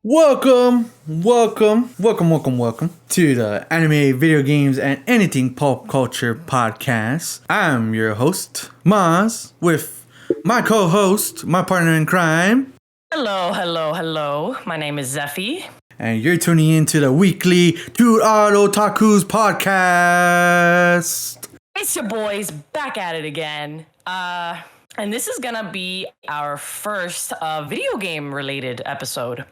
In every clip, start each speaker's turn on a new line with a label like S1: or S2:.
S1: Welcome to the Anime, Video Games, and Anything Pop Culture Podcast. I'm your host, Maz, with my co-host, my partner in crime.
S2: Hello. My name is Zeffy.
S1: And you're tuning into the weekly Odd Otakus Podcast.
S2: It's your boys back at it again. And this is gonna be our first video game related episode.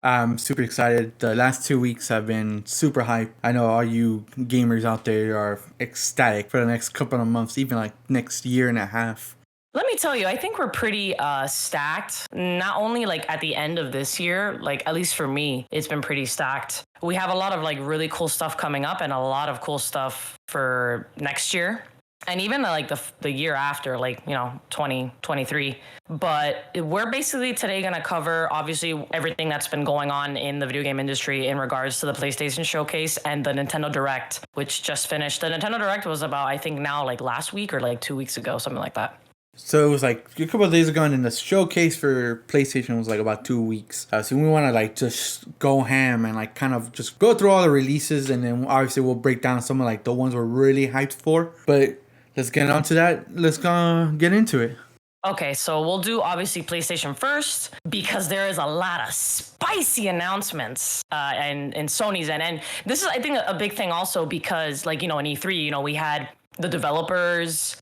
S1: I'm super excited. The last 2 weeks have been super hype. I know all you gamers out there are ecstatic for the next couple of months, even like next year and a half.
S2: Let me tell you, I think we're pretty stacked. Not only like at the end of this year, like at least for me, it's been pretty stacked. We have a lot of like really cool stuff coming up and a lot of cool stuff for next year. And even like the year after, like, 2023. But we're basically today going to cover, obviously, everything that's been going on in the video game industry in regards to the PlayStation Showcase and the Nintendo Direct, which just finished. The Nintendo Direct was about, I think now, like last week or like 2 weeks ago, something like that.
S1: So it was like a couple of days ago, and then the showcase for PlayStation was like about 2 weeks. So we want to like just go ham and like kind of just go through all the releases, and then obviously we'll break down some of like the ones we're really hyped for. But let's get on to that. Let's go get into it.
S2: Okay, so we'll do obviously PlayStation first because there is a lot of spicy announcements and Sony's end. And this is, I think, a big thing also because, like, in E3, we had the developers,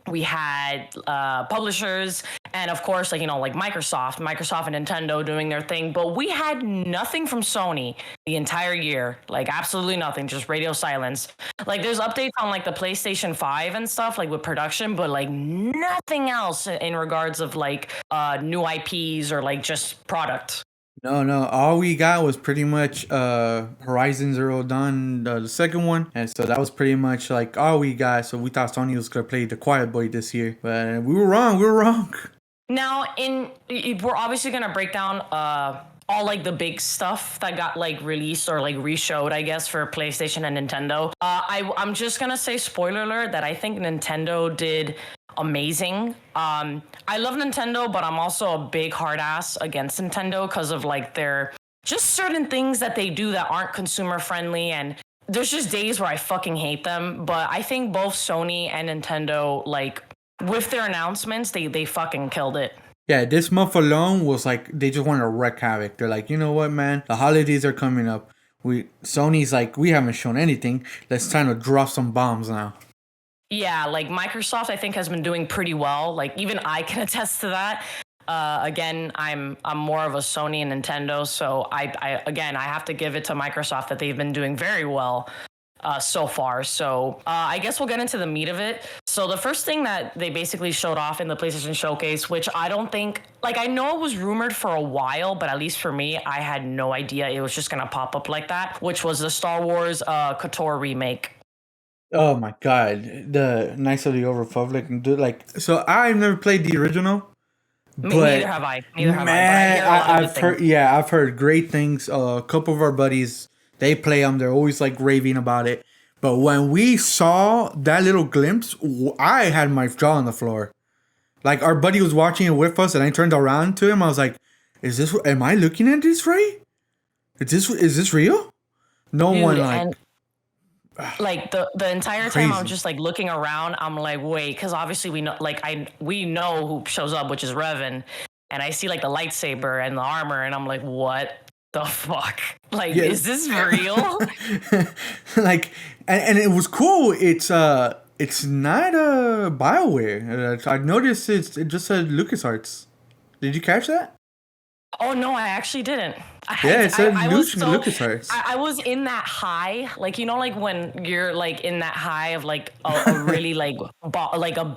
S2: we had publishers, and of course, like Microsoft and Nintendo doing their thing. But we had nothing from Sony the entire year, like absolutely nothing, just radio silence. Like there's updates on like the PlayStation 5 and stuff, like with production, but like nothing else in regards of like new IPs or like just product.
S1: No. All we got was pretty much Horizon Zero Dawn, the second one. And so that was pretty much like all we got. So we thought Sony was going to play the quiet boy this year. But we were wrong.
S2: Now, we're obviously going to break down all like the big stuff that got like released or like reshowed, I guess, for PlayStation and Nintendo. I'm just going to say, spoiler alert, that I think Nintendo did amazing. I love Nintendo, but I'm also a big hard ass against Nintendo because of like their just certain things that they do that aren't consumer friendly, and there's just days where I fucking hate them. But I think both Sony and Nintendo, like with their announcements, they fucking killed it.
S1: Yeah, this month alone was like they just wanted to wreak havoc. They're like, you know what, man? The holidays are coming up. Sony's like, we haven't shown anything. Let's time to drop some bombs now.
S2: Yeah, like Microsoft, I think, has been doing pretty well. Like even I can attest to that. Again, I'm more of a Sony and Nintendo, so I have to give it to Microsoft that they've been doing very well so far. So I guess we'll get into the meat of it. So the first thing that they basically showed off in the PlayStation Showcase, which I don't think, like I know it was rumored for a while, but at least for me, I had no idea it was just gonna pop up like that, which was the Star Wars KOTOR remake.
S1: Oh my god, the Knights of the Old Republic, dude! Like, so I've never played the original, but
S2: neither have I.
S1: I've heard great things. A couple of our buddies, they play them. They're always like raving about it. But when we saw that little glimpse, I had my jaw on the floor. Like our buddy was watching it with us, and I turned around to him. I was like, Am I looking at this right? Is this real?" No
S2: Dude,
S1: one like.
S2: Like the entire time I'm just like looking around, I'm like, wait, because obviously we know who shows up, which is Revan, and I see like the lightsaber and the armor, and I'm like, what the fuck? Like, Is this real?
S1: Like, and it was cool. It's not BioWare. I noticed it just said LucasArts. Did you catch that?
S2: Oh no, I actually didn't.
S1: It said LucasArts.
S2: I was in that high, like like when you're like in that high of like a really like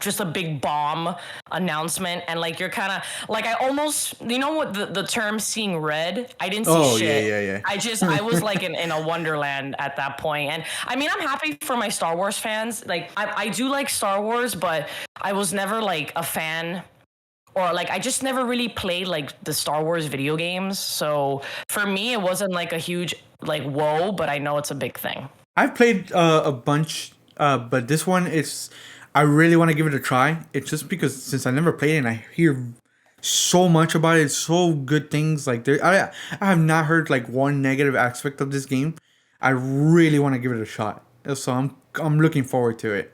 S2: just a big bomb announcement, and like you're kind of like I almost what the term seeing red. I didn't see shit.
S1: Yeah.
S2: I was like in a wonderland at that point, and I mean I'm happy for my Star Wars fans. Like I do like Star Wars, but I was never like a fan. Or like I just never really played like the Star Wars video games, so for me it wasn't like a huge like whoa, but I know it's a big thing.
S1: I've played a bunch, but this one I really want to give it a try. It's just because since I never played it, and I hear so much about it. So good things. Like I have not heard like one negative aspect of this game. I really want to give it a shot. So I'm looking forward to it.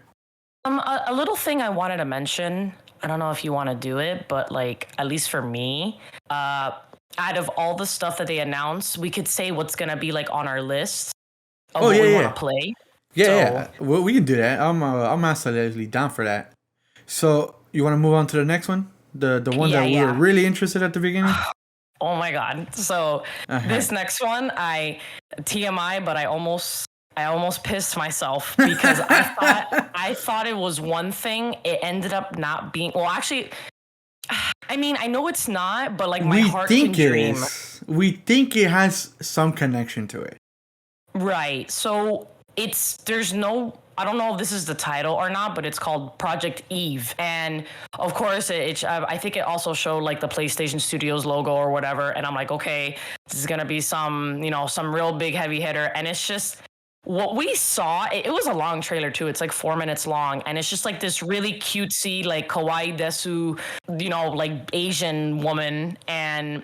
S2: A little thing I wanted to mention. I don't know if you want to do it, but like at least for me, out of all the stuff that they announced, we could say what's gonna be like on our list of what we want to play.
S1: Yeah. Well, we can do that. I'm absolutely down for that. So you want to move on to the next one, the one that we were really interested at the beginning.
S2: Oh my god! So this next one, TMI, but I almost pissed myself because I thought it was one thing. It ended up not being. Well, actually, I mean, I know it's not, but like my heart can dream.
S1: We think it has some connection to it.
S2: Right. So there's no. I don't know if this is the title or not, but it's called Project Eve. And of course, I think it also showed like the PlayStation Studios logo or whatever. And I'm like, okay, this is going to be some real big heavy hitter. And it's just what we saw. It was a long trailer too. It's like 4 minutes long. And it's just like this really cutesy, like kawaii desu, like Asian woman. And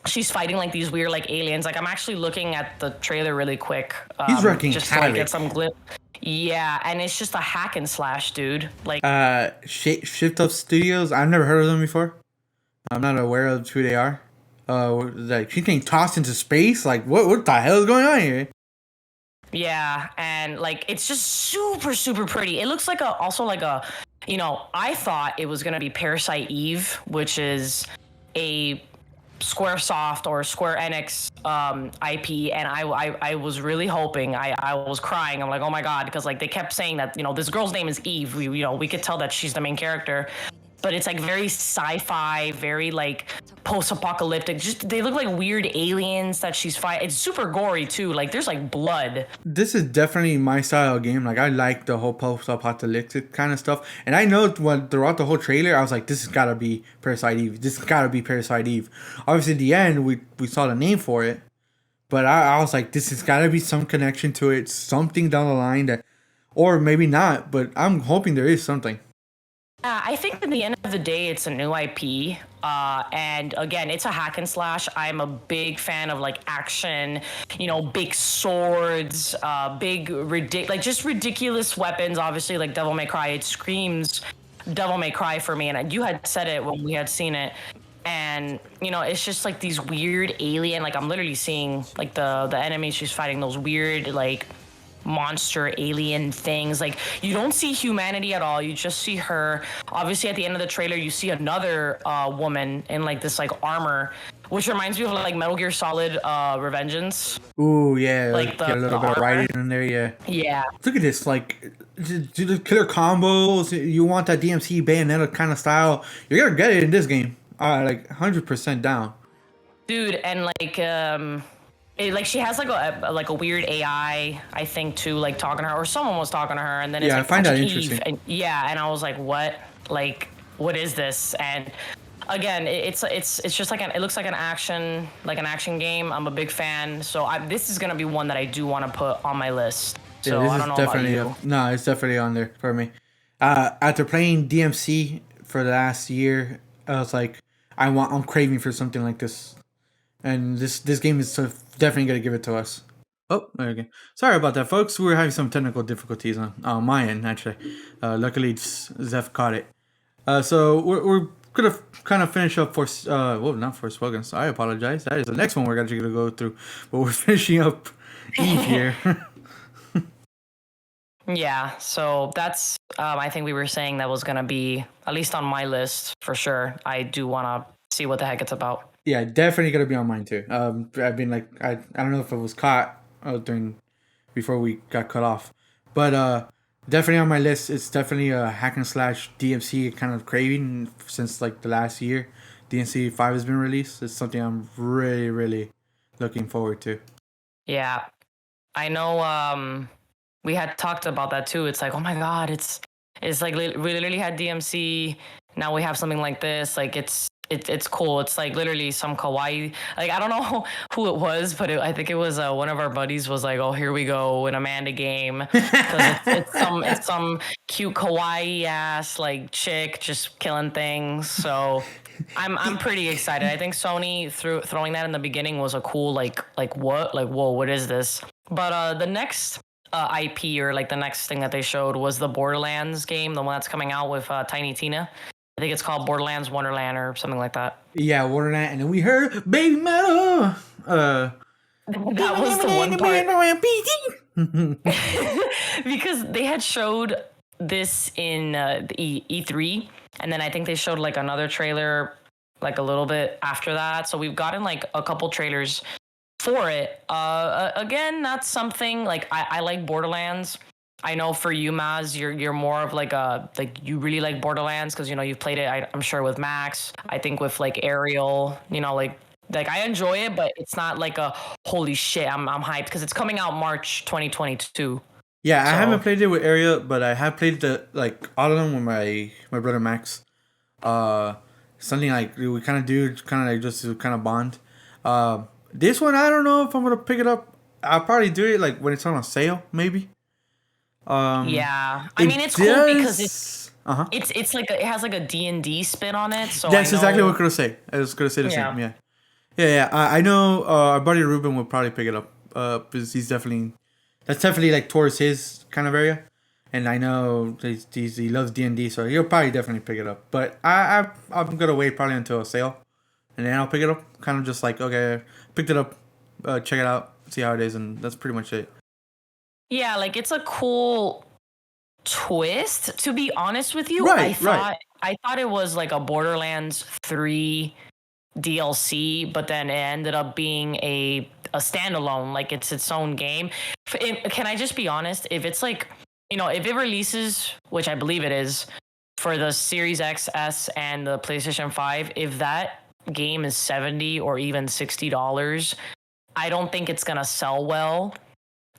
S2: she's fighting like these weird like aliens. Like I'm actually looking at the trailer really quick.
S1: He's wrecking
S2: just to like, get some glimpse. Yeah, and it's just a hack and slash, dude. Like
S1: Shift Up Studios. I've never heard of them before. I'm not aware of who they are. Like she's getting tossed into space. Like what the hell is going on here?
S2: Yeah, and like it's just super super pretty. It looks like I thought it was gonna be Parasite Eve, which is a Squaresoft or Square Enix IP, and I was really hoping. I was crying. I'm like, oh my god, because like they kept saying that this girl's name is Eve. We could tell that she's the main character, but it's like very sci-fi, very like post-apocalyptic. Just they look like weird aliens that she's fighting. It's super gory too. Like there's like blood.
S1: This is definitely my style of game. Like I like the whole post-apocalyptic kind of stuff. And I know throughout the whole trailer, I was like, this has got to be Parasite Eve. This has got to be Parasite Eve. Obviously, at the end, we saw the name for it. But I was like, this has got to be some connection to it. Something down the line that, or maybe not. But I'm hoping there is something.
S2: I think at the end of the day, it's a new IP. And again, it's a hack and slash. I'm a big fan of like action, big swords, just ridiculous weapons. Obviously, like Devil May Cry, it screams Devil May Cry for me. And you had said it when we had seen it. And, it's just like these weird alien, like I'm literally seeing like the enemies she's fighting, those weird, like monster alien things. Like you don't see humanity at all, you just see her. Obviously at the end of the trailer you see another woman in like this like armor, which reminds me of like Metal Gear Solid Revengeance.
S1: Ooh yeah, like get a little bit of writing in there. Yeah, look at this, like do the killer combos. You want that DMC Bayonetta kind of style, you're gonna get it in this game. Like 100% down, dude.
S2: And like she has like a weird AI, I think, too, like talking to her, or someone was talking to her, and then it's like,
S1: I find that interesting.
S2: And I was like, what is this? And again, it's just like it looks like an action game. I'm a big fan, so this is gonna be one that I do want to put on my list. So I don't know about you.
S1: No, it's definitely on there for me. After playing DMC for the last year, I was like, I'm craving for something like this. And this game is definitely going to give it to us. Oh, there we go. Sorry about that, folks. We were having some technical difficulties on my end, actually. Luckily, Zeph caught it. So we're going to kind of finish up not for Swoggins. I apologize. That is the next one we're actually going to go through. But we're finishing up Eve here.
S2: Yeah, so that's, I think we were saying that was going to be, at least on my list, for sure. I do want to see what the heck it's about.
S1: Yeah, definitely gonna be on mine too. I've been like, I don't know if it was caught before we got cut off, but definitely on my list. It's definitely a hack and slash DMC kind of craving since like the last year. DMC 5 has been released. It's something I'm really really looking forward to.
S2: Yeah, I know. We had talked about that too. It's like, oh my god, it's like we literally had DMC. Now we have something like this. Like it's cool. It's like literally some kawaii. Like I don't know who it was, but I think it was one of our buddies was like, "Oh, here we go, an Amanda game." Because it's some cute kawaii ass like chick just killing things. So I'm pretty excited. I think Sony throwing that in the beginning was a cool what, like whoa, what is this? But the next IP, or like the next thing that they showed, was the Borderlands game, the one that's coming out with Tiny Tina. I think it's called Borderlands Wonderland or something like that.
S1: Yeah, Wonderland, and then we heard Baby Metal.
S2: That was the one part. Because they had showed this in the E3, and then I think they showed like another trailer like a little bit after that. So we've gotten like a couple trailers for it. Again, that's something like I like Borderlands. I know for you, Maz, you're more of like you really like Borderlands because you've played it. I'm sure with Max. I think with like Ariel, like I enjoy it, but it's not like a holy shit. I'm hyped because it's coming out March 2022.
S1: Yeah, so. I haven't played it with Ariel, but I have played all of them with my brother Max. Something like we kind of do, kind of like just to kind of bond. This one I don't know if I'm gonna pick it up. I'll probably do it like when it's on a sale, maybe.
S2: Yeah, I mean it's cool because it's like it has like a D&D spin on it. So
S1: that's exactly what I was gonna say. I was gonna say the same. Yeah. I know our buddy Ruben will probably pick it up. Because that's definitely like towards his kind of area, and I know he loves D&D, so he'll probably definitely pick it up. But I'm gonna wait probably until a sale, and then I'll pick it up. Kind of just like, okay, picked it up, check it out, see how it is, and that's pretty much it.
S2: Yeah, like it's a cool twist, to be honest with you.
S1: I
S2: thought it was like a Borderlands 3 DLC, but then it ended up being a standalone, like it's its own game. Can I just be honest? If it's like, if it releases, which I believe it is, for the Series XS and the PlayStation 5, if that game is $70 or even $60, I don't think it's gonna sell well.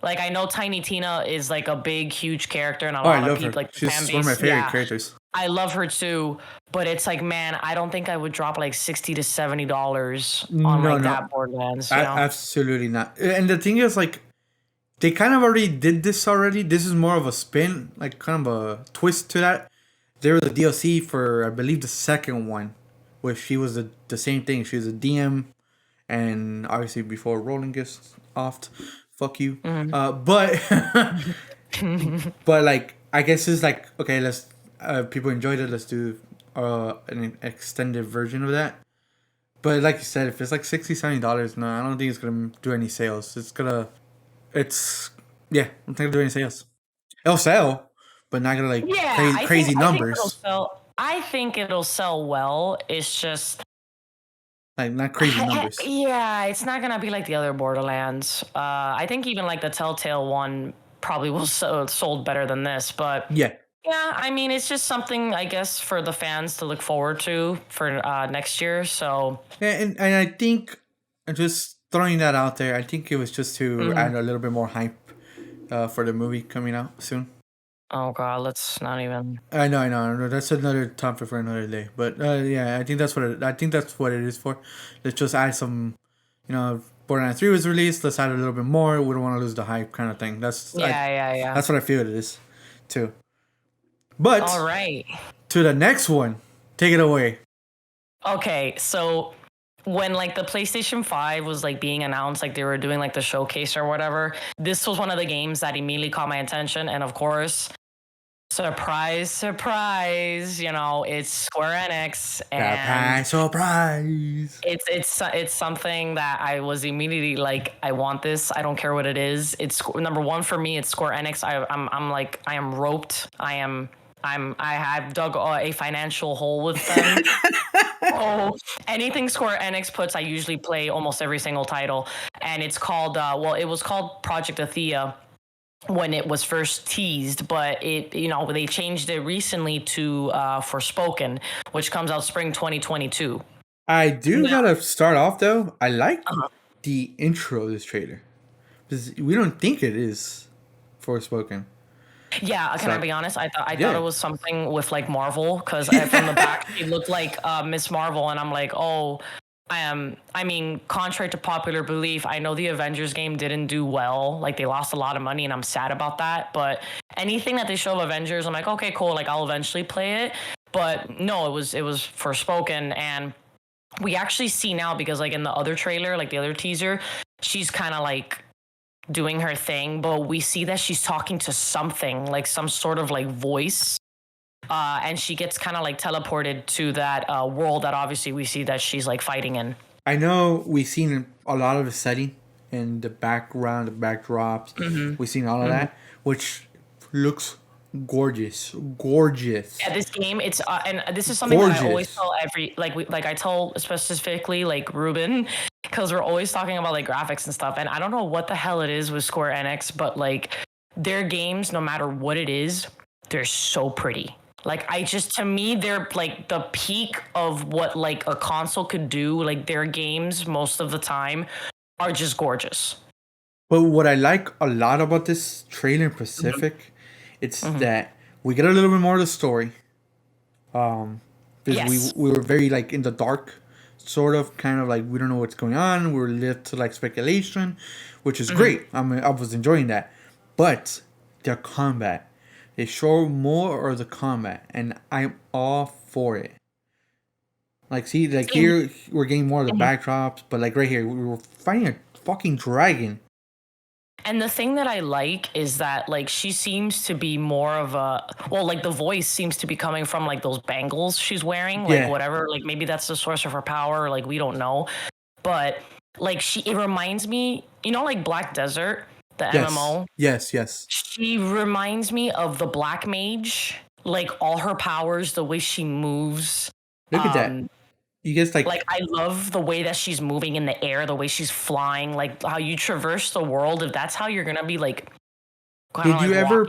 S2: Like, I know Tiny Tina is like a big, huge character, and a lot of people like
S1: she's one of my favorite characters.
S2: I love her too, but it's like, man, I don't think I would drop like $60 to $70 on that Borderlands.
S1: Absolutely not. And the thing is, like, they kind of already did this already. This is more of a spin, like kind of a twist to that. There was a DLC for, I believe, the second one, where she was the same thing. She was a DM, and obviously before rolling gets offed. Fuck you. Mm-hmm. But like, I guess it's like, okay, let's people enjoyed it. Let's do an extended version of that. But like you said, if it's like $60-$70, no, I don't think it's gonna do any sales. I'm not gonna do any sales. It'll sell, but not gonna crazy numbers.
S2: I think it'll sell well. It's just
S1: like not crazy numbers.
S2: Yeah, it's not gonna be like the other Borderlands. I think even like the Telltale one probably will sold better than this. But yeah, I mean, it's just something, I guess, for the fans to look forward to for next year. So
S1: yeah, and I think, just throwing that out there, I think it was just to add a little bit more hype for the movie coming out soon.
S2: Oh God, let's not even.
S1: I know. That's another topic for another day. But yeah, I think that's what it is for. Let's just add some, Borderlands 3 was released. Let's add a little bit more. We don't want to lose the hype, kind of thing. That's yeah. That's what I feel it is, too. But
S2: all right,
S1: to the next one, take it away.
S2: Okay, so when like the PlayStation 5 was like being announced, like they were doing like the showcase or whatever, this was one of the games that immediately caught my attention, and of course. Surprise, it's Square Enix, and
S1: surprise.
S2: It's something that I was immediately like, I want this. I don't care what it is. It's number one for me. It's Square Enix. I am roped. I have dug a financial hole with them. Oh, anything Square Enix puts, I usually play almost every single title, and it's called it was called Project Athea when it was first teased, but they changed it recently to Forspoken, which comes out spring 2022.
S1: I do gotta start off though. I like the intro of this trailer because we don't think it is Forspoken.
S2: Yeah, can I be honest? I thought it was something with like Marvel because from the back it looked like Miss Marvel, and I'm like, oh. I mean, contrary to popular belief, I know the Avengers game didn't do well. Like, they lost a lot of money, and I'm sad about that. But anything that they show of Avengers, I'm like, okay, cool. Like, I'll eventually play it. But no, it was Forspoken, and we actually see now because like in the other trailer, like the other teaser, she's kind of like doing her thing, but we see that she's talking to something, like some sort of like voice. And she gets kind of like teleported to that world that obviously we see that she's like fighting in.
S1: I know we've seen a lot of the setting in the background, the backdrops.
S2: Mm-hmm.
S1: We've seen all of that, which looks gorgeous. Gorgeous.
S2: Yeah, this game, it's and this is something that I always tell I tell specifically like Ruben, because we're always talking about like graphics and stuff, and I don't know what the hell it is with Square Enix, but like their games, no matter what it is, they're so pretty. Like to me, they're like the peak of what like a console could do. Like their games, most of the time, are just gorgeous.
S1: But what I like a lot about this trailer in Pacific, it's that we get a little bit more of the story. Because we were very like in the dark, sort of, kind of like we don't know what's going on. We're left to like speculation, which is great. I mean, I was enjoying that, but their combat. They show more of the combat, and I'm all for it. Like, see, like here we're getting more of the backdrops, but like right here we were fighting a fucking dragon.
S2: And the thing that I like is that like she seems to be more of like the voice seems to be coming from like those bangles she's wearing, like whatever, like maybe that's the source of her power, like we don't know, but like it reminds me, like Black Desert. The MMO.
S1: Yes.
S2: She reminds me of the Black Mage. Like all her powers, the way she moves.
S1: Look at that. You guys like
S2: I love the way that she's moving in the air, the way she's flying, like how you traverse the world. If that's how you're gonna be like.
S1: Did you ever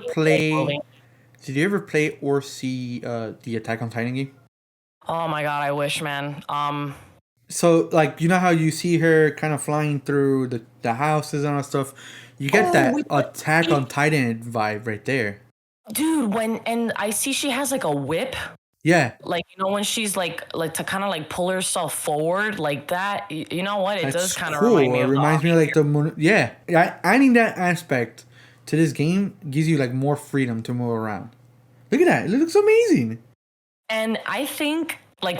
S1: play or see the Attack on Titan game?
S2: Oh my god, I wish, man.
S1: So like how you see her kind of flying through the houses and all that stuff. You get that Attack on Titan vibe right there.
S2: Dude, and I see she has like a whip.
S1: Yeah.
S2: Like, when she's like to kind of like pull herself forward like that. You know what? It does kind of remind me of
S1: reminds me of like adding that aspect to this game gives you like more freedom to move around. Look at that. It looks amazing.
S2: And I think like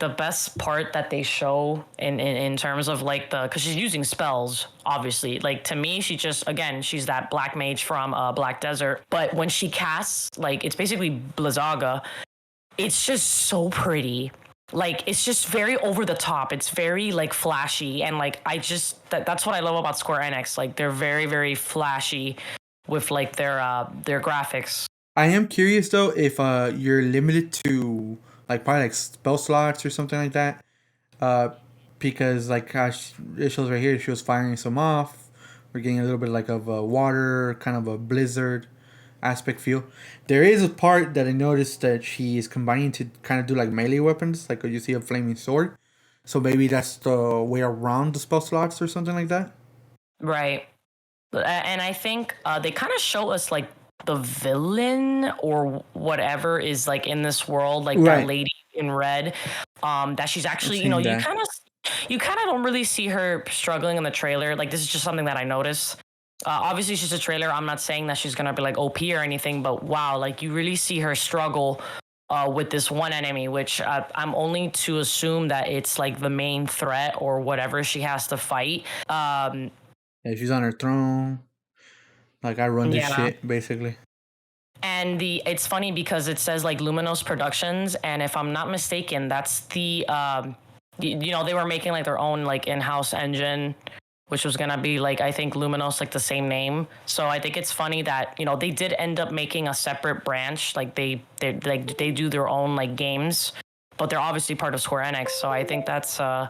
S2: the best part that they show in terms of like because she's using spells, obviously, like to me she's that Black Mage from Black Desert, but when she casts, like it's basically Blizzaga, it's just so pretty. Like it's just very over the top, it's very like flashy, and like that's what I love about Square Enix. Like they're very, very flashy with like their graphics.
S1: I am curious though if you're limited to like probably like spell slots or something like that, because like it shows right here she was firing some off. We're getting a little bit like of a water, kind of a blizzard aspect feel. There is a part that I noticed that she is combining to kind of do like melee weapons, like you see a flaming sword. So maybe that's the way around the spell slots or something like that.
S2: Right, and I think they kind of show us like the villain or whatever is like in this world, like that lady in red, that she's actually, you kind of don't really see her struggling in the trailer. Like this is just something that I noticed. Obviously it's just a trailer. I'm not saying that she's gonna be like OP or anything, but wow, like you really see her struggle with this one enemy, which I'm only to assume that it's like the main threat or whatever she has to fight.
S1: Yeah, she's on her throne. Like I run this shit, basically.
S2: And it's funny because it says like Luminous Productions, and if I'm not mistaken, that's the they were making like their own like in-house engine, which was gonna be like, I think Luminous, like the same name. So I think it's funny that they did end up making a separate branch, like they do their own like games, but they're obviously part of Square Enix. So I think that's kind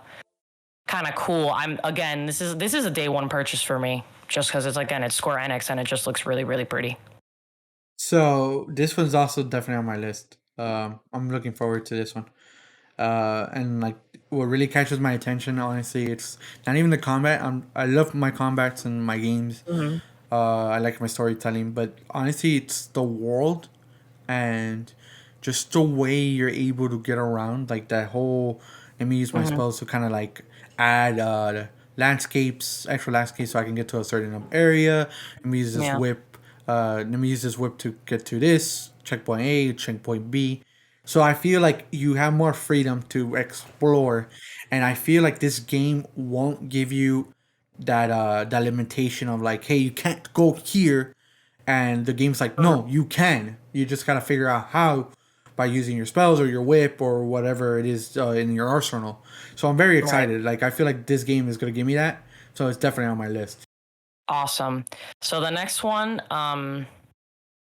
S2: of cool. This is a day one purchase for me, just because it's Square Enix and it just looks really, really pretty.
S1: So this one's also definitely on my list. I'm looking forward to this one. And like what really catches my attention, honestly, it's not even the combat. I love my combats and my games.
S2: Mm-hmm.
S1: I like my storytelling, but honestly, it's the world and just the way you're able to get around. Like that whole. Let me use my spells to kind of like add extra landscapes, so I can get to a certain area. Let me use this whip. Let me use this whip to get to this checkpoint A, checkpoint B. So I feel like you have more freedom to explore, and I feel like this game won't give you that limitation of like, hey, you can't go here, and the game's like, no, you can. You just gotta figure out how by using your spells or your whip or whatever it is in your arsenal. So I'm very excited. Like I feel like this game is gonna give me that. So it's definitely on my list.
S2: Awesome. So the next one,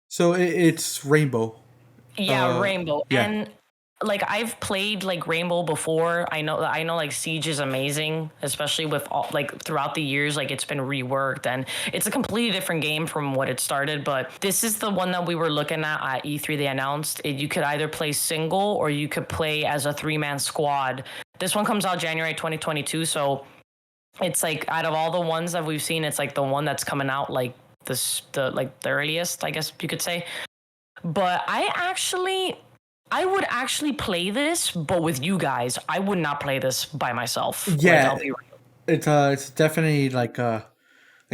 S1: So it's Rainbow.
S2: yeah, Rainbow.
S1: Yeah.
S2: And like I've played like Rainbow before. I know like Siege is amazing, especially with all, like throughout the years, like it's been reworked and it's a completely different game from what it started. But this is the one that we were looking at E3. They announced it, you could either play single or you could play as a 3-man squad. This one comes out January 2022. So it's like out of all the ones that we've seen, it's like the one that's coming out like the earliest, I guess you could say. But I would actually play this, but with you guys. I would not play this by myself.
S1: Yeah, it's definitely like a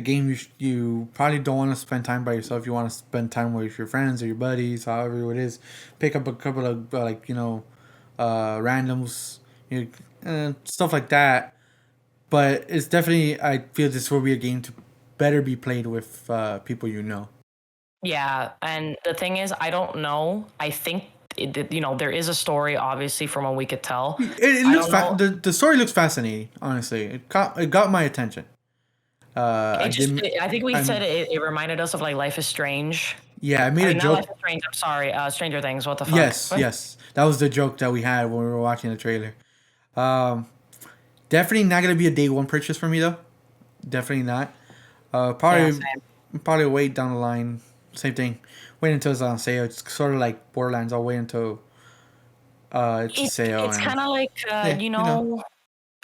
S1: game you probably don't want to spend time by yourself. You want to spend time with your friends or your buddies, however it is. Pick up a couple of randoms, stuff like that. But it's definitely, I feel this will be a game to better be played with people you know.
S2: Yeah, and the thing is, I don't know. I think there is a story, obviously, from what we could tell.
S1: It looks the story looks fascinating. Honestly, it got my attention.
S2: I think we said it reminded us of like Life is Strange.
S1: Yeah, I made a joke.
S2: Life is Strange. I'm sorry, Stranger Things. What the fuck?
S1: Yes, that was the joke that we had when we were watching the trailer. Definitely not gonna be a day one purchase for me though. Definitely not. Probably wait down the line. Same thing. Wait until it's on sale. It's sort of like Borderlands. I'll wait until it's sale.
S2: It's kind of like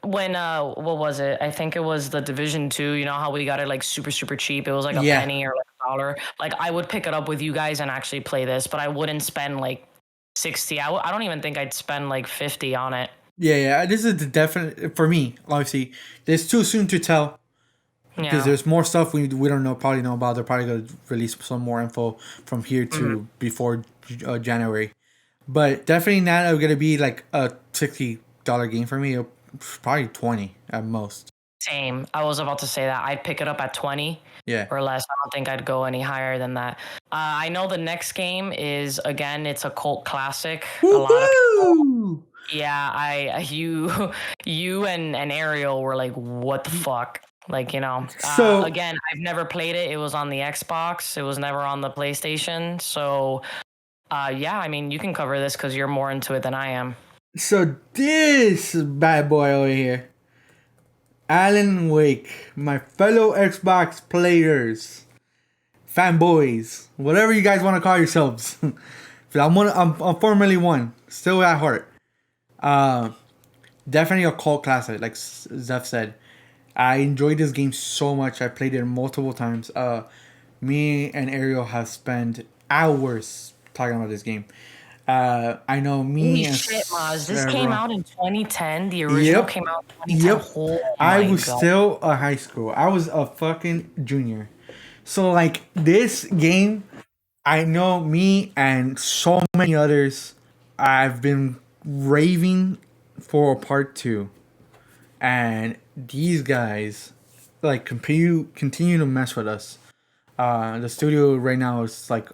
S2: when what was it? I think it was the Division 2. You know how we got it like super super cheap. It was like a penny or like $1. Like I would pick it up with you guys and actually play this, but I wouldn't spend like 60. I don't even think I'd spend like 50 on it.
S1: Yeah. This is the definite for me. Obviously, it's too soon to tell. Because there's more stuff we don't probably know about. They're probably going to release some more info from here to before January. But definitely not going to be like a $60 game for me. Probably 20 at most.
S2: Same. I was about to say that. I'd pick it up at 20 or less. I don't think I'd go any higher than that. I know the next game is, again, it's a cult classic.
S1: Woo-hoo!
S2: A lot of people. Yeah, you and Ariel were like, what the fuck? Like, so again, I've never played it. It was on the Xbox. It was never on the PlayStation. So, I mean, you can cover this because you're more into it than I am.
S1: So this bad boy over here, Alan Wake, my fellow Xbox players, fanboys, whatever you guys want to call yourselves. I'm formerly one, still at heart. Definitely a cult classic, like Zeph said. I enjoyed this game so much. I played it multiple times. Me and Ariel have spent hours talking about this game. I know me
S2: Holy
S1: and
S2: shit, Maz. This came out in 2010. The original came out in 2010.
S1: Yep.
S2: Oh,
S1: I was still a high school. I was a fucking junior. So like this game, I know me and so many others, I've been raving for a part 2. And these guys like continue to mess with us. The studio right now is like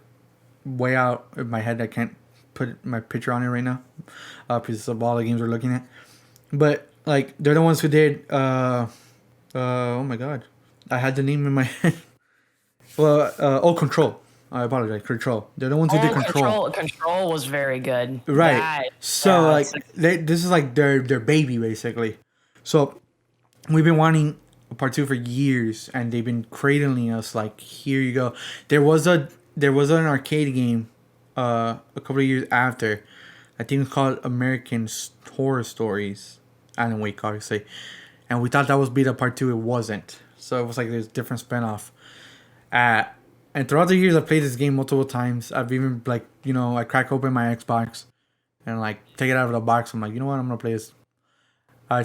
S1: way out of my head. I can't put my picture on it right now because of all the games we're looking at. But like they're the ones who did oh my god, I had the name in my head. Well, Control. I apologize. Control. They're the ones who did Control.
S2: Control was very good.
S1: Right. This is like their baby basically. So we've been wanting a part 2 for years, and they've been cradling us like, here you go. There was an arcade game a couple of years after. I think it's called American Horror Stories. Alan Wake, obviously. And we thought that was be the part 2. It wasn't. So it was like there's different spinoff. And throughout the years, I've played this game multiple times. I've even like, I crack open my Xbox and like take it out of the box. I'm like, you know what? I'm gonna play this.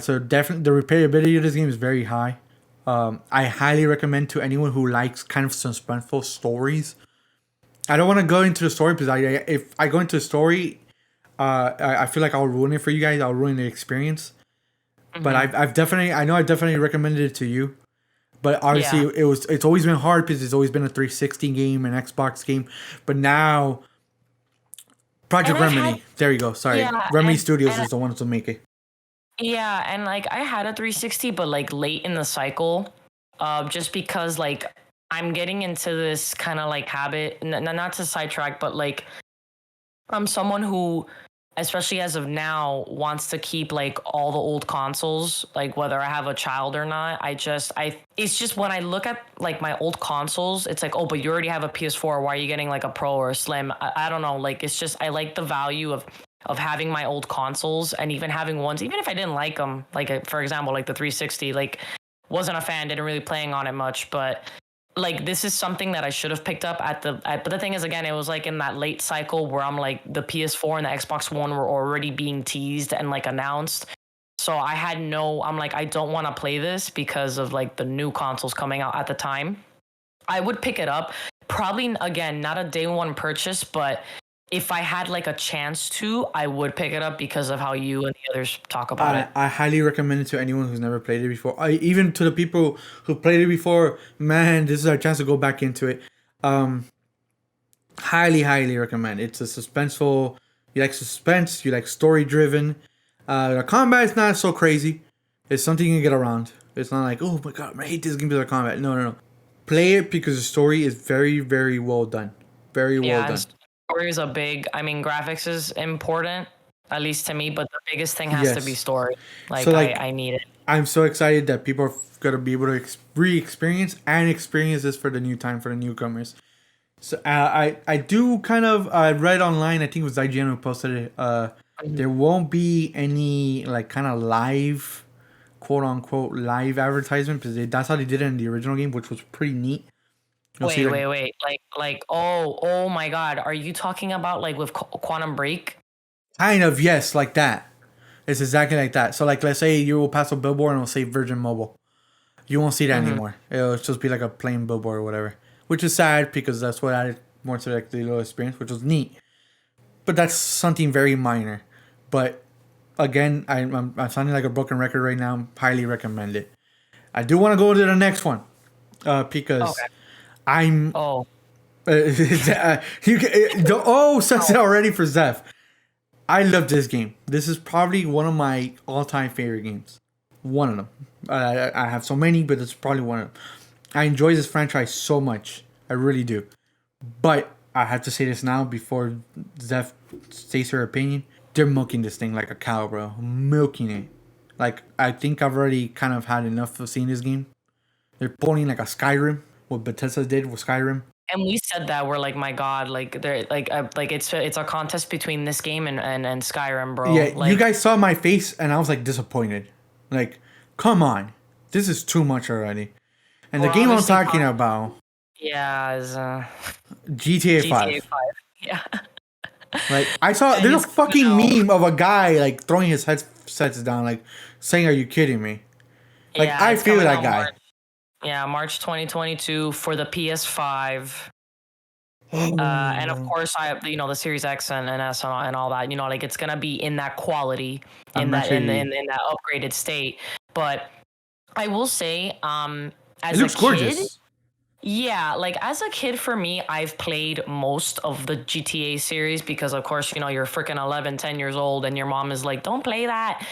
S1: So definitely the replayability of this game is very high. I highly recommend to anyone who likes kind of suspenseful stories. I don't want to go into the story because if I go into the story, I feel like I'll ruin it for you guys. I'll ruin the experience. But I've definitely recommended it to you. But obviously, it's always been hard because it's always been a 360 game, an Xbox game. But now, Project Remedy. There you go. Sorry, Remedy Studios is the ones to make it.
S2: Yeah, and like I had a 360, but like late in the cycle, just because like I'm getting into this kind of like habit, not to sidetrack, but like I'm someone who, especially as of now, wants to keep like all the old consoles, like whether I have a child or not. It's just when I look at like my old consoles, it's like, oh, but you already have a PS4. Why are you getting like a Pro or a Slim? I don't know. Like, it's just, I like the value of having my old consoles and even having ones, even if I didn't like them, like for example, like the 360, like wasn't a fan, didn't really playing on it much, but like this is something that I should have picked up but the thing is, again, it was like in that late cycle where I'm like the PS4 and the Xbox One were already being teased and like announced. So I'm like, I don't want to play this because of like the new consoles coming out at the time. I would pick it up, probably, again, not a day one purchase, but if I had like a chance to, I would pick it up because of how you and the others talk about it.
S1: I highly recommend it to anyone who's never played it before. Even to the people who played it before, man, this is our chance to go back into it. Highly recommend. It's a suspenseful. You like suspense. You like story driven. The combat is not so crazy. It's something you can get around. It's not like, oh my god, I hate this game because of combat. No. Play it because the story is very, very well done. Very well done.
S2: Story is graphics is important, at least to me, but the biggest thing has to be story. I need it.
S1: I'm so excited that people are going to be able to re-experience and experience this for the new time, for the newcomers. So I do kind of read online, I think it was IGN who posted it, there won't be any like kind of live, quote unquote, live advertisement, because that's how they did it in the original game, which was pretty neat.
S2: Wait. Oh my God. Are you talking about like with Quantum Break?
S1: Kind of, yes, like that. It's exactly like that. So like, let's say you will pass a billboard and it'll say Virgin Mobile. You won't see that anymore. It'll just be like a plain billboard or whatever. Which is sad because that's what added more to like the little experience, which was neat. But that's something very minor. But again, I'm sounding like a broken record right now. Highly recommend it. I do want to go to the next one. Because... Okay. I'm. Oh. Says it already for Zeph. I love this game. This is probably one of my all-time favorite games. One of them. I have so many, but it's probably one of them. I enjoy this franchise so much. I really do. But I have to say this now before Zeph states her opinion. They're milking this thing like a cow, bro. Milking it. Like, I think I've already kind of had enough of seeing this game. They're pulling like a Skyrim. What Bethesda did with Skyrim.
S2: And we said that we're like, my God, like they're like it's a contest between this game and Skyrim, bro.
S1: Yeah,
S2: like,
S1: you guys saw my face and I was like disappointed. Like, come on, this is too much already. And the game I'm talking about,
S2: is
S1: GTA 5.
S2: Yeah.
S1: Like I saw, there's a fucking meme of a guy like throwing his headsets down, like saying, "Are you kidding me?" Like I feel that guy.
S2: March 2022 for the PS5. And of course, the Series X and S and all that. Like it's gonna be in that quality, in that upgraded state. But I will say, as
S1: it looks
S2: a kid,
S1: gorgeous.
S2: Yeah, like as a kid, for me, I've played most of the GTA series because, of course, you're freaking 11, 10 years old, and your mom is like, "Don't play that."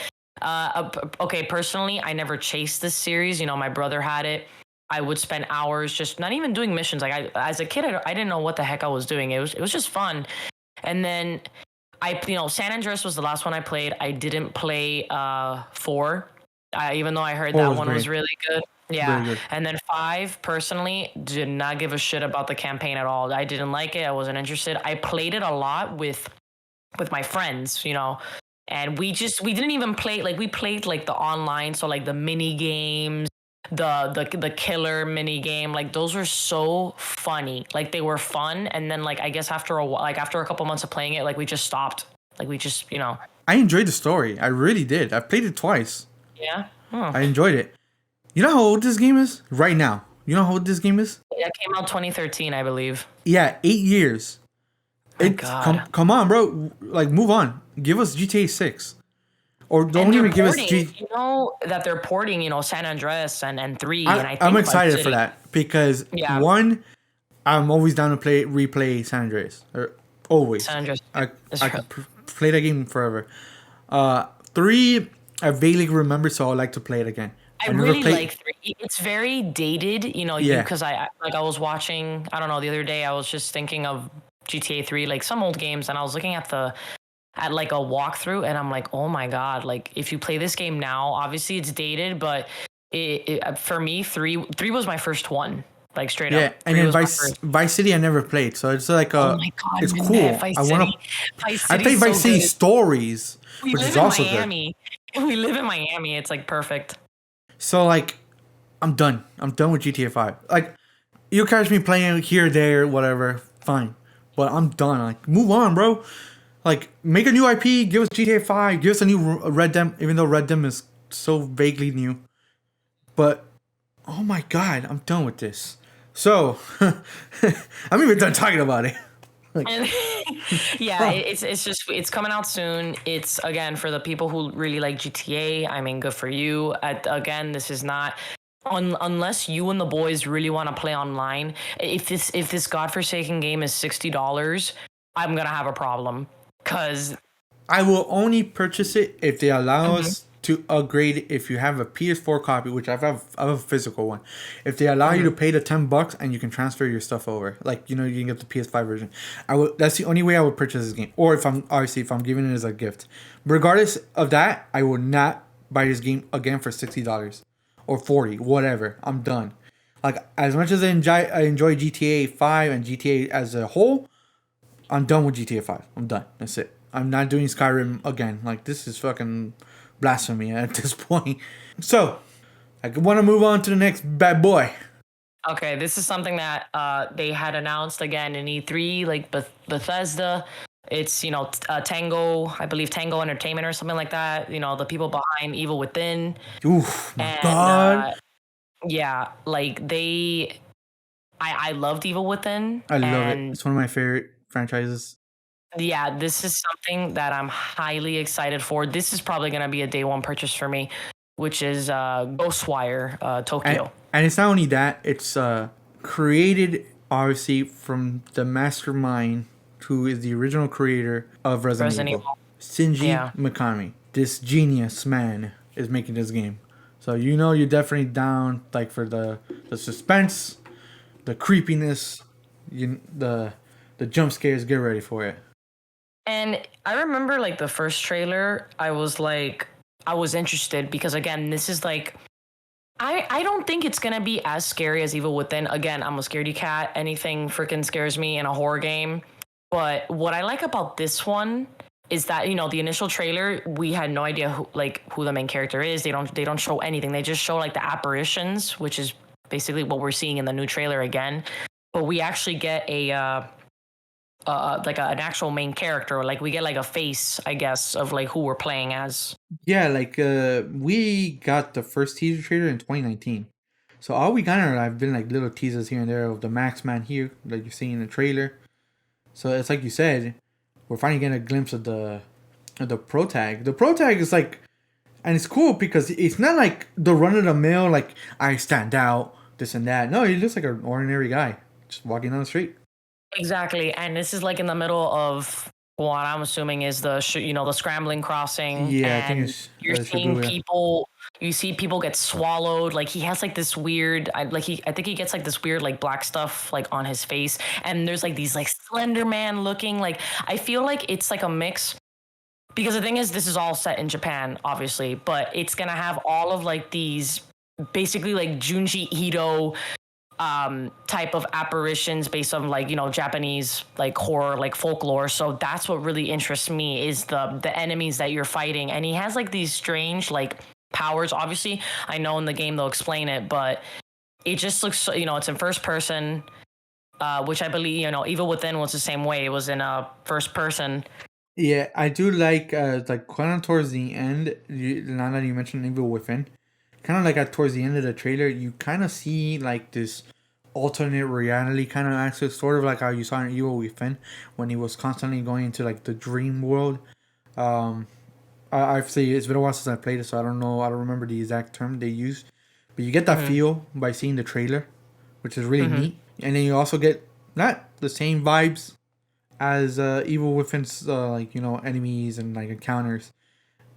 S2: Okay, personally, I never chased this series. My brother had it. I would spend hours just not even doing missions. Like as a kid, I didn't know what the heck I was doing. It was just fun. And then San Andreas was the last one I played. I didn't play 4, even though I heard that one was really good. Yeah. Really good. And then 5, personally, did not give a shit about the campaign at all. I didn't like it. I wasn't interested. I played it a lot with my friends, and we didn't even play, like we played like the online, so like the mini games, the killer mini game, like those were so funny. Like they were fun, and then like I guess after a couple months of playing it, like we just stopped. Like we just
S1: I enjoyed the story. I really did. I played it twice.
S2: Yeah.
S1: I enjoyed it. You know how old this game is? Right now. You know how old this game is?
S2: It came out 2013, I believe.
S1: Yeah, 8 years.
S2: Oh, God.
S1: Come on, bro. Like, move on. Give us GTA 6. Or don't
S2: And they're
S1: even give us
S2: porting. You know that they're porting. You know, San Andreas and 3, and I think
S1: I'm
S2: Vice
S1: excited for
S2: City.
S1: that because
S2: Yeah,
S1: one, I'm always down to replay San Andreas. Or always.
S2: San Andreas.
S1: I could play that game forever. 3, I vaguely remember, so I like to play it again.
S2: I
S1: never
S2: really
S1: played.
S2: like 3. It's very dated, you know,
S1: Yeah.
S2: because I was watching, I don't know, the other day I was just thinking of GTA 3, like some old games, and I was looking at like a walkthrough, and I'm like, oh my god, like if you play this game now, obviously it's dated, but for me, 3 was my first one, like straight
S1: Yeah,
S2: up.
S1: and
S2: 3
S1: then
S2: was my first.
S1: Vice City I never played, so it's like
S2: Oh my god,
S1: it's
S2: Minette,
S1: cool. I played Vice City Stories,
S2: We
S1: which
S2: live
S1: is
S2: in
S1: also good.
S2: Miami. We live in Miami. It's like perfect.
S1: So like, I'm done. I'm done with GTA 5. Like, you catch me playing here, there, whatever, fine. But I'm done. Like, move on, bro. Like, make a new IP. Give us GTA 5. Give us a new Red Dead, even though Red Dead is so vaguely new. But, oh my god, I'm done with this. So, I'm even done talking about it.
S2: And yeah, it's coming out soon. It's again for the people who really like GTA. I mean, good for you. Again, this is not unless you and the boys really want to play online. If this godforsaken game is $60, I'm gonna have a problem because
S1: I will only purchase it if they allow us to upgrade it. If you have a PS4 copy, which I have a physical one, if they allow you to pay the $10 and you can transfer your stuff over, like you can get the PS5 version. That's the only way I would purchase this game. Or if I'm giving it as a gift, regardless of that, I will not buy this game again for $60 or $40, whatever. I'm done. Like as much as I enjoy GTA 5 and GTA as a whole, I'm done with GTA 5. I'm done. That's it. I'm not doing Skyrim again. Like, this is fucking blasphemy at this point. So, I want to move on to the next bad boy.
S2: Okay, this is something that they had announced again in E3, like Bethesda. It's, Tango, I believe Tango Entertainment or something like that. The people behind Evil Within.
S1: Oof, my
S2: And
S1: God.
S2: yeah, like I loved Evil Within.
S1: I love it. It's one of my favorite franchises.
S2: Yeah, this is something that I'm highly excited for. This is probably going to be a day one purchase for me, which is Ghostwire Tokyo.
S1: And it's not only that, it's created, obviously, from the mastermind who is the original creator of Resident Evil. Shinji Mikami. This genius man is making this game. So you're definitely down like for the suspense, the creepiness, the jump scares. Get ready for it.
S2: And I remember like the first trailer, I was interested because again, this is like I don't think it's gonna be as scary as Evil Within. Again, I'm a scaredy cat. Anything freaking scares me in a horror game. But what I like about this one is that the initial trailer, we had no idea who the main character is. They don't show anything. They just show like the apparitions, which is basically what we're seeing in the new trailer again. But we actually get like an actual main character, like we get like a face, I guess, of like who we're playing as.
S1: Yeah, like we got the first teaser trailer in 2019. So all we got have been like little teasers here and there of the Max Man here that you're seeing in the trailer. So it's like you said, we're finally getting a glimpse of the pro tag. The pro tag is like, and it's cool because it's not like the run of the mill like I stand out, this and that. No, he looks like an ordinary guy just walking down the street.
S2: Exactly, and this is like in the middle of what I'm assuming is the scrambling crossing.
S1: Yeah,
S2: and
S1: I think it's
S2: you're seeing people. You see people get swallowed. Like he has like this weird. I think he gets like this weird like black stuff like on his face, and there's like these like Slender Man looking like. I feel like it's like a mix. Because the thing is, this is all set in Japan, obviously, but it's gonna have all of like these basically like Junji Ito type of apparitions based on like Japanese like horror like folklore. So that's what really interests me is the enemies that you're fighting, and he has like these strange like powers. Obviously I know in the game they'll explain it, but it just looks so, it's in first person, which I believe Evil Within was the same way. It was in first person.
S1: Yeah, I do like kind of towards the end, now that you mentioned Evil Within, kind of like towards the end of the trailer, you kind of see like this alternate reality kind of access, sort of like how you saw in Evil Within when he was constantly going into like the dream world I've seen it's been a while since I played it, so I don't know. I don't remember the exact term they used, but you get that feel by seeing the trailer, which is really neat. And then you also get not the same vibes as Evil Within's enemies and like encounters.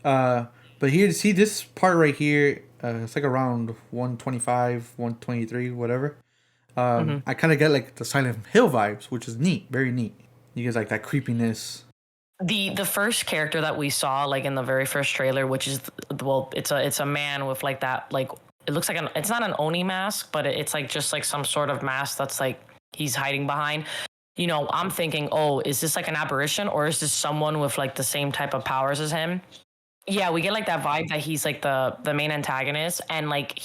S1: But here, see this part right here, it's like around 125, 123, whatever. I kind of get like the Silent Hill vibes, which is neat, very neat. You get like that creepiness.
S2: The first character that we saw, like in the very first trailer, which is it's a man with like that, like it looks like it's not an Oni mask, but it's like just like some sort of mask that's like he's hiding behind. I'm thinking, oh, is this like an apparition, or is this someone with like the same type of powers as him? Yeah, we get like that vibe that he's like the main antagonist, and like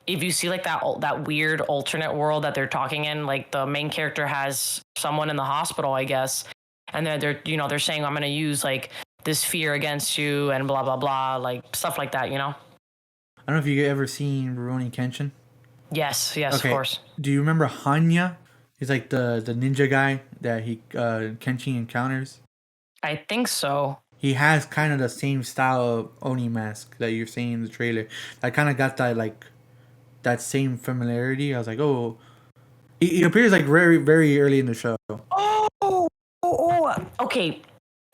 S2: if you see like that weird alternate world that they're talking in, like the main character has someone in the hospital, I guess, and they're saying, I'm gonna use like this fear against you and blah blah blah, like stuff like that.
S1: I don't know if you ever seen Rurouni Kenshin.
S2: Yes, okay. Of course.
S1: Do you remember Hanya? He's like the ninja guy that Kenshin encounters.
S2: I think so.
S1: He has kind of the same style of Oni mask that you're seeing in the trailer. I kind of got that same familiarity. I was like, oh, he appears like very, very early in the show.
S2: Oh, okay.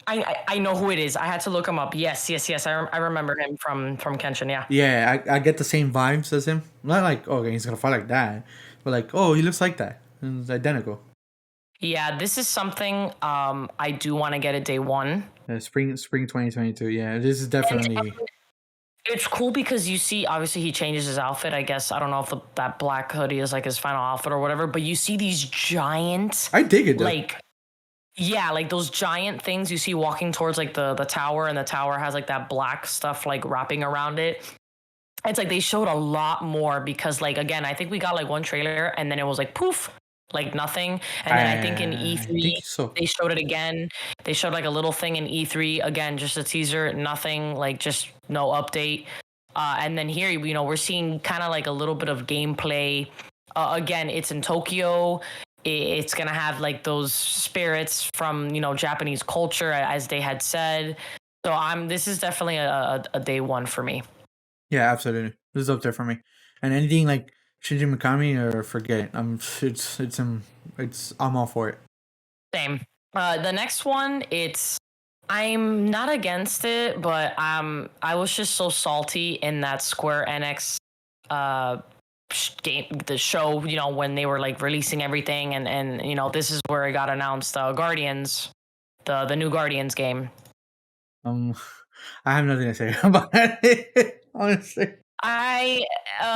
S2: I know who it is. I had to look him up. Yes. I remember him from Kenshin. Yeah.
S1: Yeah, I get the same vibes as him. Not like, okay, he's gonna fight like that, but like, oh, he looks like that. It's identical.
S2: Yeah, this is something I do want to get at day one.
S1: Spring 2022. Yeah, this is definitely.
S2: And it's cool because you see, obviously, he changes his outfit. I guess I don't know if that black hoodie is like his final outfit or whatever. But you see these giant.
S1: I dig it. Though.
S2: Like those giant things you see walking towards like the tower, and the tower has like that black stuff like wrapping around it. It's like they showed a lot more because, like, again, I think we got like one trailer and then it was like poof. Like nothing. And then I think in E3 they showed it again. They showed like a little thing in E3 again, just a teaser, nothing, like just no update. And then here, we're seeing kind of like a little bit of gameplay. Again, it's in Tokyo. It's gonna have like those spirits from Japanese culture, as they had said. So this is definitely a day one for me.
S1: Yeah, absolutely. This is up there for me. And anything like Shinji Mikami, or forget it. I'm all for it.
S2: Same. The next one, I'm not against it, but I was just so salty in that Square Enix game, the show, when they were like releasing everything, and this is where it got announced, Guardians, the new Guardians game.
S1: I have nothing to say about it, honestly.
S2: I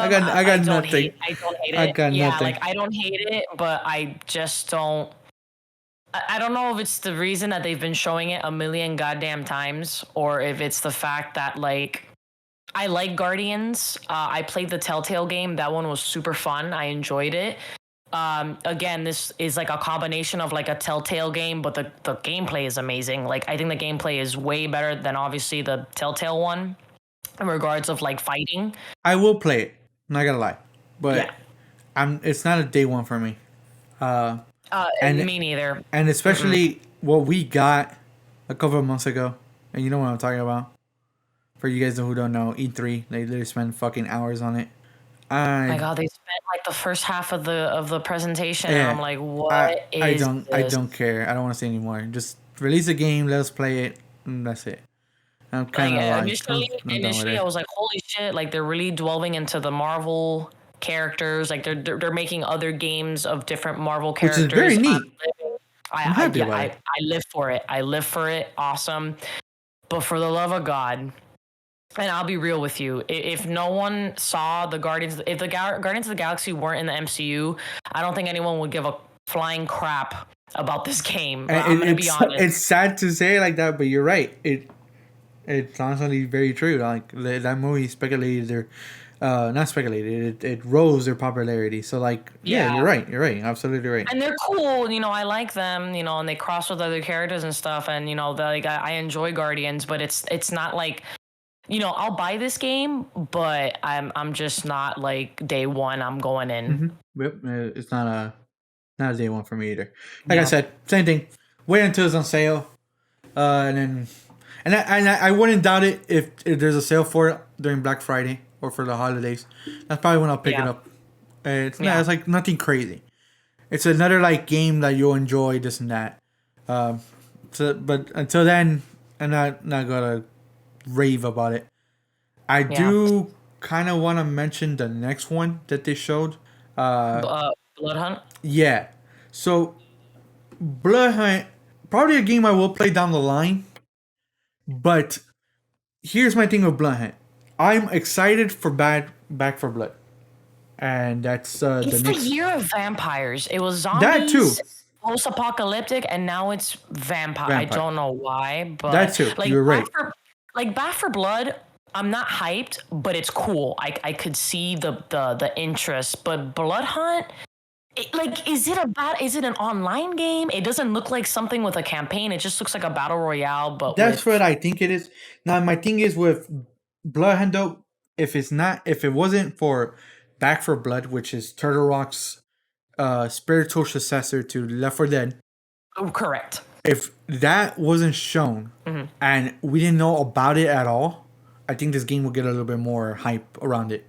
S1: got nothing.
S2: I don't hate it. Like I don't hate it, but I just don't. I don't know if it's the reason that they've been showing it a million goddamn times, or if it's the fact that like I like Guardians. I played the Telltale game. That one was super fun. I enjoyed it. Again, this is like a combination of like a Telltale game, but the gameplay is amazing. Like I think the gameplay is way better than obviously the Telltale one. In regards of like fighting,
S1: I will play it. I'm not gonna lie, but it's not a day one for me.
S2: And me neither.
S1: And especially what we got a couple of months ago, and you know what I'm talking about. For you guys who don't know, E3, they literally spend fucking hours on it.
S2: Oh my God, they spent like the first half of the presentation. Yeah, and I'm like, what is this?
S1: I don't care. I don't want to say anymore. Just release a game, let us play it, and that's it. I'm kind of
S2: initially I was like, holy shit, like they're really delving into the Marvel characters, like they're making other games of different Marvel characters.
S1: Which is very neat.
S2: I'm happy about it. I live for it. I live for it. Awesome. But for the love of God, and I'll be real with you, if no one saw the Guardians, if the Guardians of the Galaxy weren't in the MCU, I don't think anyone would give a flying crap about this game. I'm going to be honest.
S1: It's sad to say like that, but you're right. It's honestly very true. Like that movie speculated not speculated. It rose their popularity. So like, yeah, you're right. You're right. Absolutely right.
S2: And they're cool. I like them. And they cross with other characters and stuff. And I enjoy Guardians, but it's not like, I'll buy this game, but I'm just not like day one. I'm going in.
S1: Mm-hmm. Yep. It's not a day one for me either. Like I said, same thing. Wait until it's on sale, and then. I wouldn't doubt it if there's a sale for it during Black Friday or for the holidays. That's probably when I'll pick it up. It's like nothing crazy. It's another like game that you'll enjoy, this and that. But until then, I'm not gonna rave about it. I do kind of want to mention the next one that they showed.
S2: Blood Hunt.
S1: Yeah. So Blood Hunt, probably a game I will play down the line. But here's my thing with Blood Hunt. I'm excited for Back for Blood. And that's
S2: It's the year of vampires. It was zombies,
S1: that too,
S2: post-apocalyptic, and now it's vampire. I don't know why, but
S1: that too.
S2: Like,
S1: You're right.
S2: Back for Blood, I'm not hyped, but it's cool. I could see the interest, but Blood Hunt, is it an online game? It doesn't look like something with a campaign. It just looks like a battle royale. But
S1: that's what I think it is. Now my thing is with Blood Hunt though, if it wasn't for Back for Blood, which is Turtle Rock's spiritual successor to Left 4 Dead.
S2: Oh, correct.
S1: If that wasn't shown and we didn't know about it at all, I think this game will get a little bit more hype around it.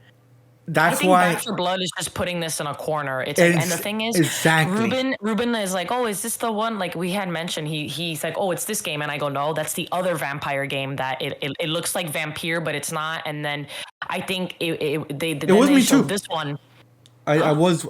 S1: That's
S2: I think
S1: why
S2: Back for Blood is just putting this in a corner. And the thing is,
S1: exactly.
S2: Ruben is like, oh, is this the one? Like we had mentioned, he's like, oh, it's this game, and I go, no, that's the other vampire game that it looks like Vampire, but it's not. And then I think they
S1: was me too.
S2: This one.
S1: I was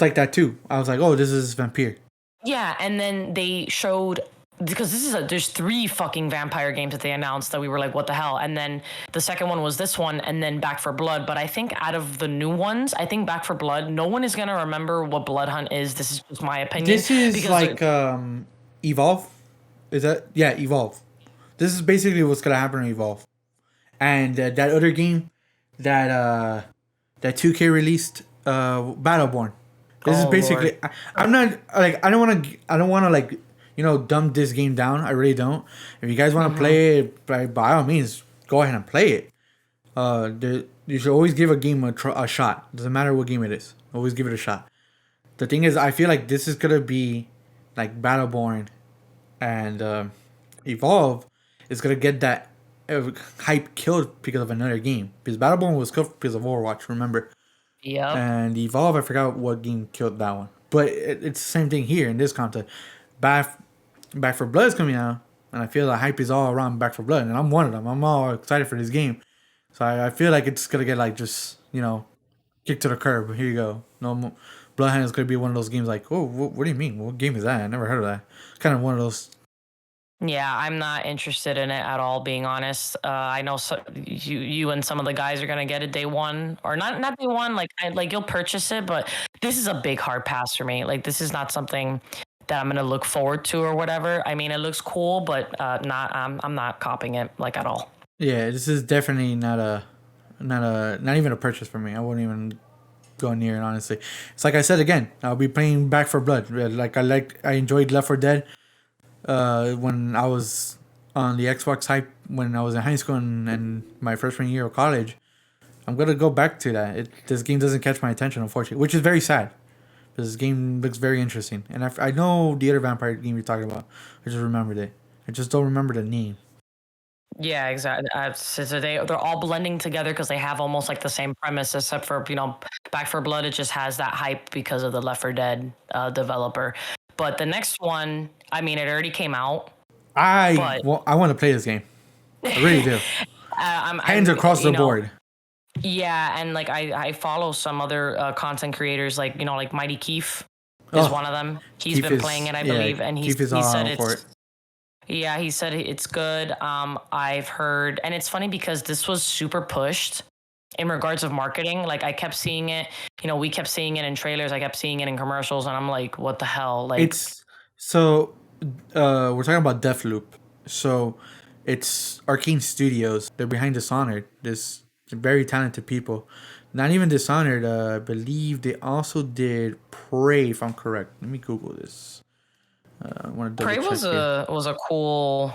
S1: like that too. I was like, oh, this is Vampire.
S2: Yeah, and then they showed, because there's 3 fucking vampire games that they announced that we were like, what the hell? And then the second one was this one, and then Back for Blood. But I think out of the new ones, I think Back for Blood, no one is gonna remember what Blood Hunt is. This is just my opinion.
S1: This is like Evolve. Is that Evolve? This is basically what's gonna happen in Evolve. And that other game that 2K released, Battleborn. This is basically. I'm not like I don't want to like dumb this game down. I really don't. If you guys want to play it, by all means, go ahead and play it. You should always give a game a shot. Doesn't matter what game it is. Always give it a shot. The thing is, I feel like this is gonna be like Battleborn, and Evolve is gonna get that hype killed because of another game. Because Battleborn was killed because of Overwatch. Remember?
S2: Yeah.
S1: And Evolve, I forgot what game killed that one. But it's the same thing here in this content. Back for Blood is coming out, and I feel the hype is all around Back for Blood, and I'm one of them. I'm all excited for this game. So I feel like it's gonna get like just kicked to the curb. Here you go. No, Bloodhound is gonna be one of those games like, oh, what do you mean? What game is that? I never heard of that. Kind of one of those.
S2: Yeah, I'm not interested in it at all, being honest. I know you and some of the guys are gonna get it day one, or not day one. Like you'll purchase it, but this is a big hard pass for me. Like this is not something that I'm gonna look forward to or whatever. I mean, it looks cool, but not. I'm not copying it like at all.
S1: Yeah, this is definitely not even a purchase for me. I wouldn't even go near it, honestly. It's like I said again. I'll be playing Back for Blood. I enjoyed Left 4 Dead. When I was on the Xbox hype when I was in high school and my freshman year of college, I'm gonna go back to that. This game doesn't catch my attention, unfortunately, which is very sad. This game looks very interesting, and I know the other vampire game you're talking about. I just remembered it. I just don't remember the name.
S2: Yeah, exactly. So they're all blending together because they have almost like the same premise, except for Back for Blood. It just has that hype because of the Left 4 Dead developer. But the next one, I mean, it already came out.
S1: I want to play this game. I really do. Hands across the board.
S2: Yeah, and like I follow some other content creators, like like Mighty Keef is one of them. He's been playing it, I believe, and he said it's. Yeah, he said it's good. I've heard, and it's funny because this was super pushed in regards of marketing. Like I kept seeing it, we kept seeing it in trailers. I kept seeing it in commercials, and I'm like, what the hell? Like
S1: it's so. We're talking about Deathloop. So it's Arcane Studios. They're behind Dishonored. This very talented people. Not even Dishonored. I believe they also did Prey, if I'm correct. Let me Google this. I want to
S2: Prey was a cool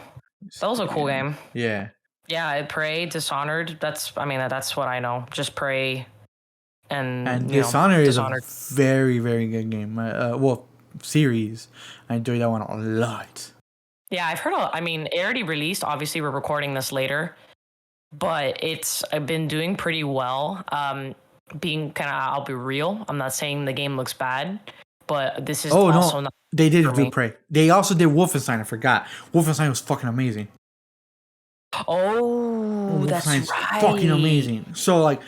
S2: game.
S1: Yeah.
S2: Yeah, Prey, Dishonored. That's what I know. Just Prey, and
S1: Dishonored is a very, very good game. Series. I enjoyed that one a lot.
S2: Yeah, I've heard. I mean, it already released. Obviously, we're recording this later, but it's been doing pretty well. Being kind of, I'll be real. I'm not saying the game looks bad, but this is
S1: Oh
S2: also
S1: no,
S2: not
S1: they did
S2: for
S1: do
S2: me.
S1: Prey. They also did Wolfenstein. I forgot. Wolfenstein was fucking amazing.
S2: Oh, that's
S1: Wolfenstein's fucking
S2: right.
S1: amazing. So like,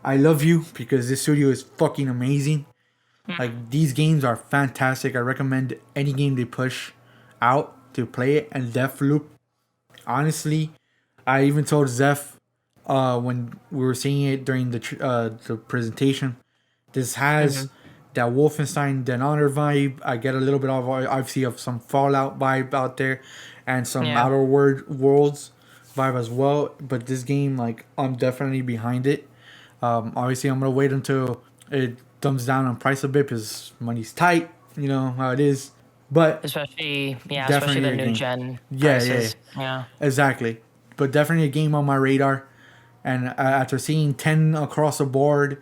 S1: I love you because this studio is fucking amazing. Like these games are fantastic. I recommend any game they push out to play it. And Deathloop, honestly, I even told Zeph when we were seeing it during the presentation. This has that Wolfenstein Den Honor vibe. I get a little bit of obviously of some Fallout vibe out there, and some
S2: Yeah.
S1: Outer Worlds vibe as well. But this game, like, I'm definitely behind it. Obviously, I'm gonna wait until it thumbs down on price a bit because money's tight. You know how it is. But
S2: Especially
S1: definitely
S2: the
S1: a
S2: new
S1: game.
S2: gen
S1: Yeah,
S2: prices. Yeah.
S1: exactly. But definitely a game on my radar. And after seeing 10 across the board,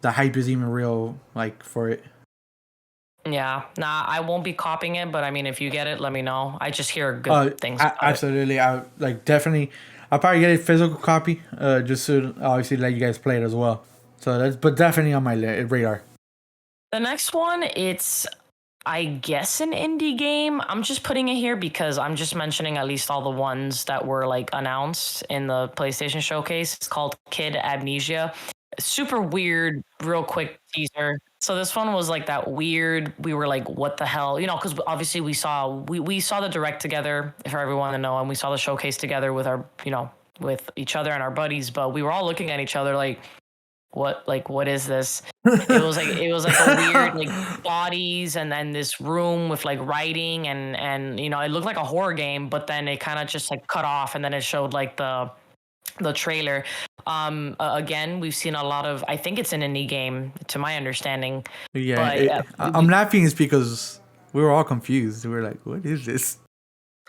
S1: the hype is even real, like, for it.
S2: Yeah. Nah, I won't be copying it, but I mean, if you get it, let me know. I just hear good things about it.
S1: Absolutely. I like definitely. I'll probably get a physical copy, just to obviously let you guys play it as well. So that's, but definitely on my radar.
S2: The next one, it's I guess an indie game. I'm just putting it here because I'm just mentioning at least all the ones that were like announced in the PlayStation showcase. It's called Kid Amnesia. Super weird, real quick teaser. So this one was like that weird. We were like, what the hell? You know, because obviously we saw the direct together for everyone to know, and we saw the showcase together with our, with each other and our buddies. But we were all looking at each other what is this? It was like a weird like bodies and then this room with like writing and it looked like a horror game, but then it kind of just like cut off and then it showed like the trailer. Again, we've seen a lot of, I think it's an indie game to my understanding.
S1: Yeah,
S2: But
S1: I'm laughing is because we were all confused. We were like, "What is this?"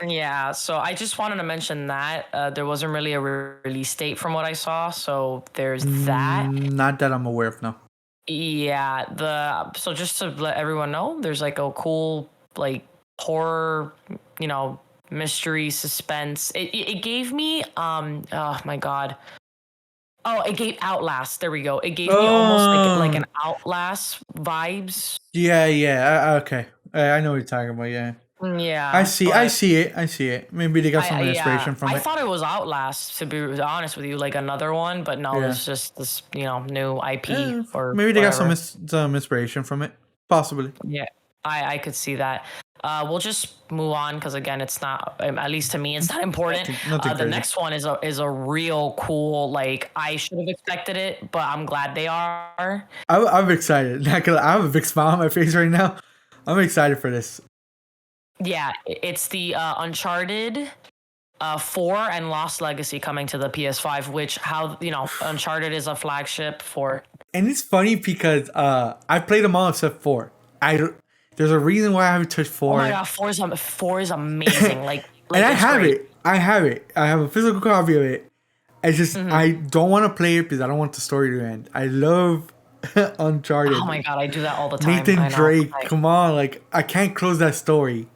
S2: yeah, so I just wanted to mention that there wasn't really a release date from what I saw, so there's that.
S1: Not that I'm aware of. No.
S2: Yeah, so just to let everyone know, there's like a cool like horror, mystery suspense. It gave me oh my god. Oh, it gave Outlast. There we go. It gave me almost like an Outlast vibes.
S1: Yeah. Okay, I know what you're talking about. Yeah.
S2: Yeah.
S1: I see it. Maybe they got some inspiration from
S2: I
S1: it.
S2: thought it was Outlast, to be honest with you, like another one, but no,
S1: Yeah.
S2: it's just this, new IP or
S1: Maybe they
S2: whatever.
S1: got some inspiration from it. Possibly.
S2: Yeah, I could see that. We'll just move on because again, it's not, at least to me, it's not important.
S1: Nothing
S2: The
S1: crazy.
S2: next one is a real cool. Like I should have expected it, but I'm glad they are.
S1: I'm excited. I have a big smile on my face right now. I'm excited for this.
S2: Yeah, it's the Uncharted 4 and Lost Legacy coming to the PS5, which Uncharted is a flagship for.
S1: And it's funny because I played them all except 4. There's a reason why I haven't touched 4.
S2: Oh my god, 4 is amazing. Like
S1: and I
S2: it's
S1: have
S2: great.
S1: it. I have it. I have a physical copy of it. It's just I don't want to play it because I don't want the story to end. I love Uncharted.
S2: Oh my god, I do that all the time.
S1: Nathan Drake, come on, like I can't close that story.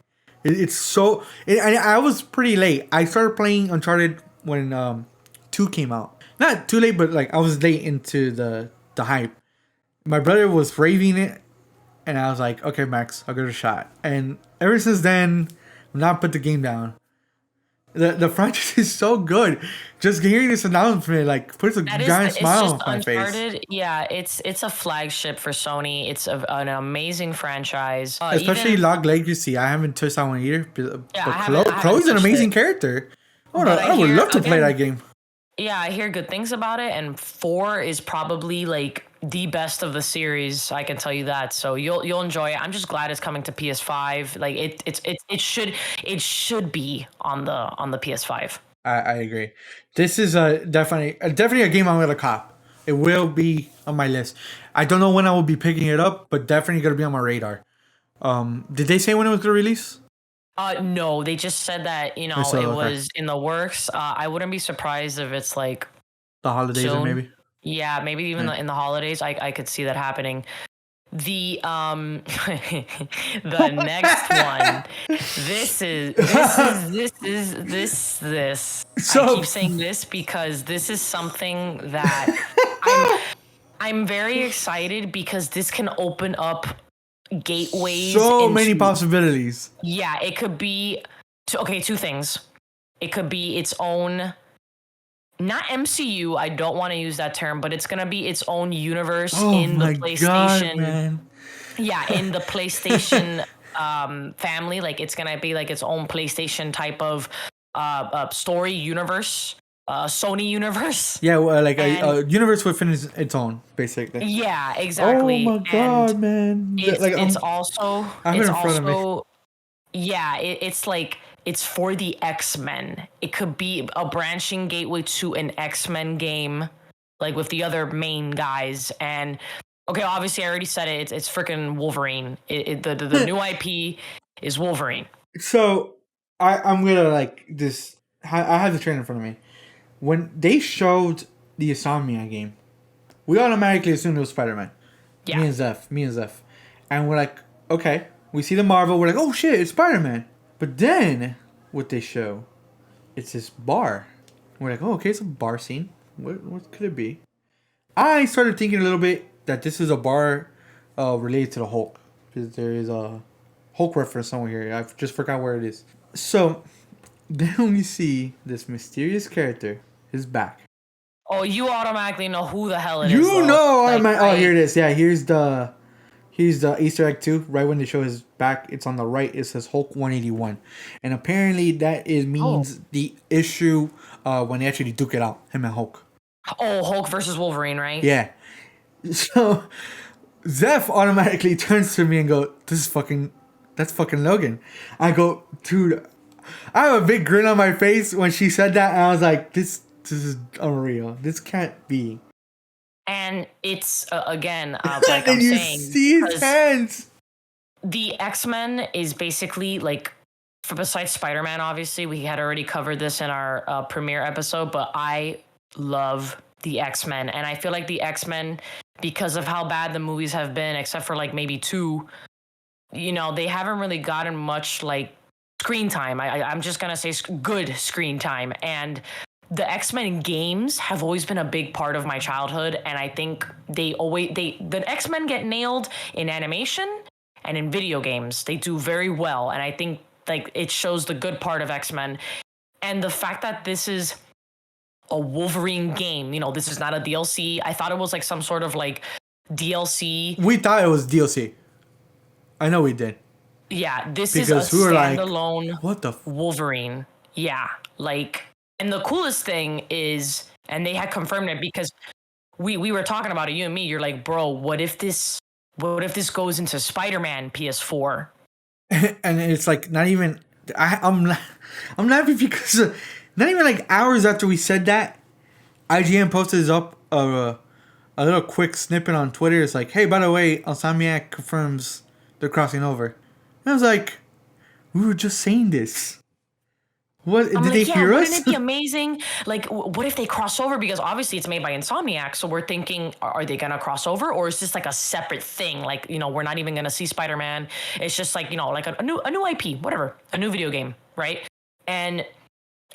S1: It's so. I was pretty late. I started playing Uncharted when 2 came out. Not too late, but like I was late into the hype. My brother was raving it, and I was like, okay, Max, I'll give it a shot. And ever since then, I've not put the game down. The franchise is so good. Just hearing this announcement like puts a giant smile on my face.
S2: Yeah, it's a flagship for Sony. It's an amazing franchise.
S1: Especially Log Legacy. I haven't touched that one either. But
S2: I haven't
S1: Chloe's an
S2: touched
S1: amazing
S2: it.
S1: character. I would love to play that game.
S2: Yeah, I hear good things about it, and 4 is probably like the best of the series. I can tell you that. So you'll enjoy it. I'm just glad it's coming to PS5. Like it should be on the PS5.
S1: I agree. This is definitely a game I'm gonna cop. It will be on my list. I don't know when I will be picking it up, but definitely gonna be on my radar. Did they say when it was gonna release?
S2: No, they just said that it was in the works. I wouldn't be surprised if it's like
S1: the holidays
S2: soon.
S1: Or maybe.
S2: Yeah, maybe even in the holidays. I could see that happening. The the next one. This.
S1: So
S2: I keep saying this because this is something that I'm very excited because this can open up gateways.
S1: So many possibilities.
S2: Yeah, it could be two things. It could be its own, not MCU. I don't want to use that term, but it's gonna be its own universe in the PlayStation.
S1: God, man.
S2: Yeah, in the PlayStation family. Like it's gonna be like its own PlayStation type of story universe. Sony universe.
S1: Yeah, well, like a universe within its own, basically.
S2: Yeah, exactly.
S1: Oh my God, man!
S2: It's also yeah, it's like it's for the X-Men. It could be a branching gateway to an X-Men game, like with the other main guys. And okay, obviously I already said it. It's freaking Wolverine. The new IP is Wolverine.
S1: So I'm gonna like this. I have the trailer in front of me. When they showed the Insomnia game, we automatically assumed it was Spider-Man.
S2: Yeah.
S1: Me and Zeph. And we're like, okay. We see the Marvel, we're like, oh shit, it's Spider-Man. But then, what they show, it's this bar. We're like, oh, okay, it's a bar scene. What could it be? I started thinking a little bit that this is a bar related to the Hulk. Because there is a Hulk reference somewhere here. I just forgot where it is. So, then we see this mysterious character is back.
S2: Oh, you automatically know who the hell it is.
S1: You know, oh, here it is. Yeah, here's the Easter egg too. Right when they show his back, it's on the right. It says Hulk 181, and apparently that means the issue when they actually duke it out, him and Hulk.
S2: Oh, Hulk versus Wolverine, right?
S1: Yeah. So Zeph automatically turns to me and go, that's fucking Logan. I go, dude, I have a big grin on my face when she said that, and I was like, this is unreal. This can't be.
S2: And it's again, like I'm
S1: you
S2: saying,
S1: see his hands.
S2: The X-Men is basically like, besides Spider-Man, obviously we had already covered this in our premiere episode, but I love the X-Men, and I feel like the X-Men, because of how bad the movies have been, except for like maybe 2, you know, they haven't really gotten much like screen time. I'm just gonna say good screen time, and the X-Men games have always been a big part of my childhood, and I think the X-Men get nailed in animation and in video games. They do very well, and I think like it shows the good part of X-Men. And the fact that this is a Wolverine game, you know, this is not a DLC. I thought it was like some sort of like DLC.
S1: We thought it was DLC. I know we did.
S2: Yeah, this is a standalone
S1: like, what the
S2: Wolverine. Yeah, like, and the coolest thing is, and they had confirmed it because we were talking about it, you and me. You're like, bro, what if this goes into Spider-Man PS4?
S1: And it's like not even. I'm laughing because not even like hours after we said that, IGN posted up a little quick snippet on Twitter. It's like, hey, by the way, Insomniac confirms they're crossing over. And I was like, we were just saying this. What did they hear us?
S2: Wouldn't it be amazing? Like, what if they cross over? Because obviously it's made by Insomniac, so we're thinking, are they gonna cross over, or is this like a separate thing? Like, you know, we're not even gonna see Spider-Man. It's just like, you know, like a new IP, whatever, a new video game, right? And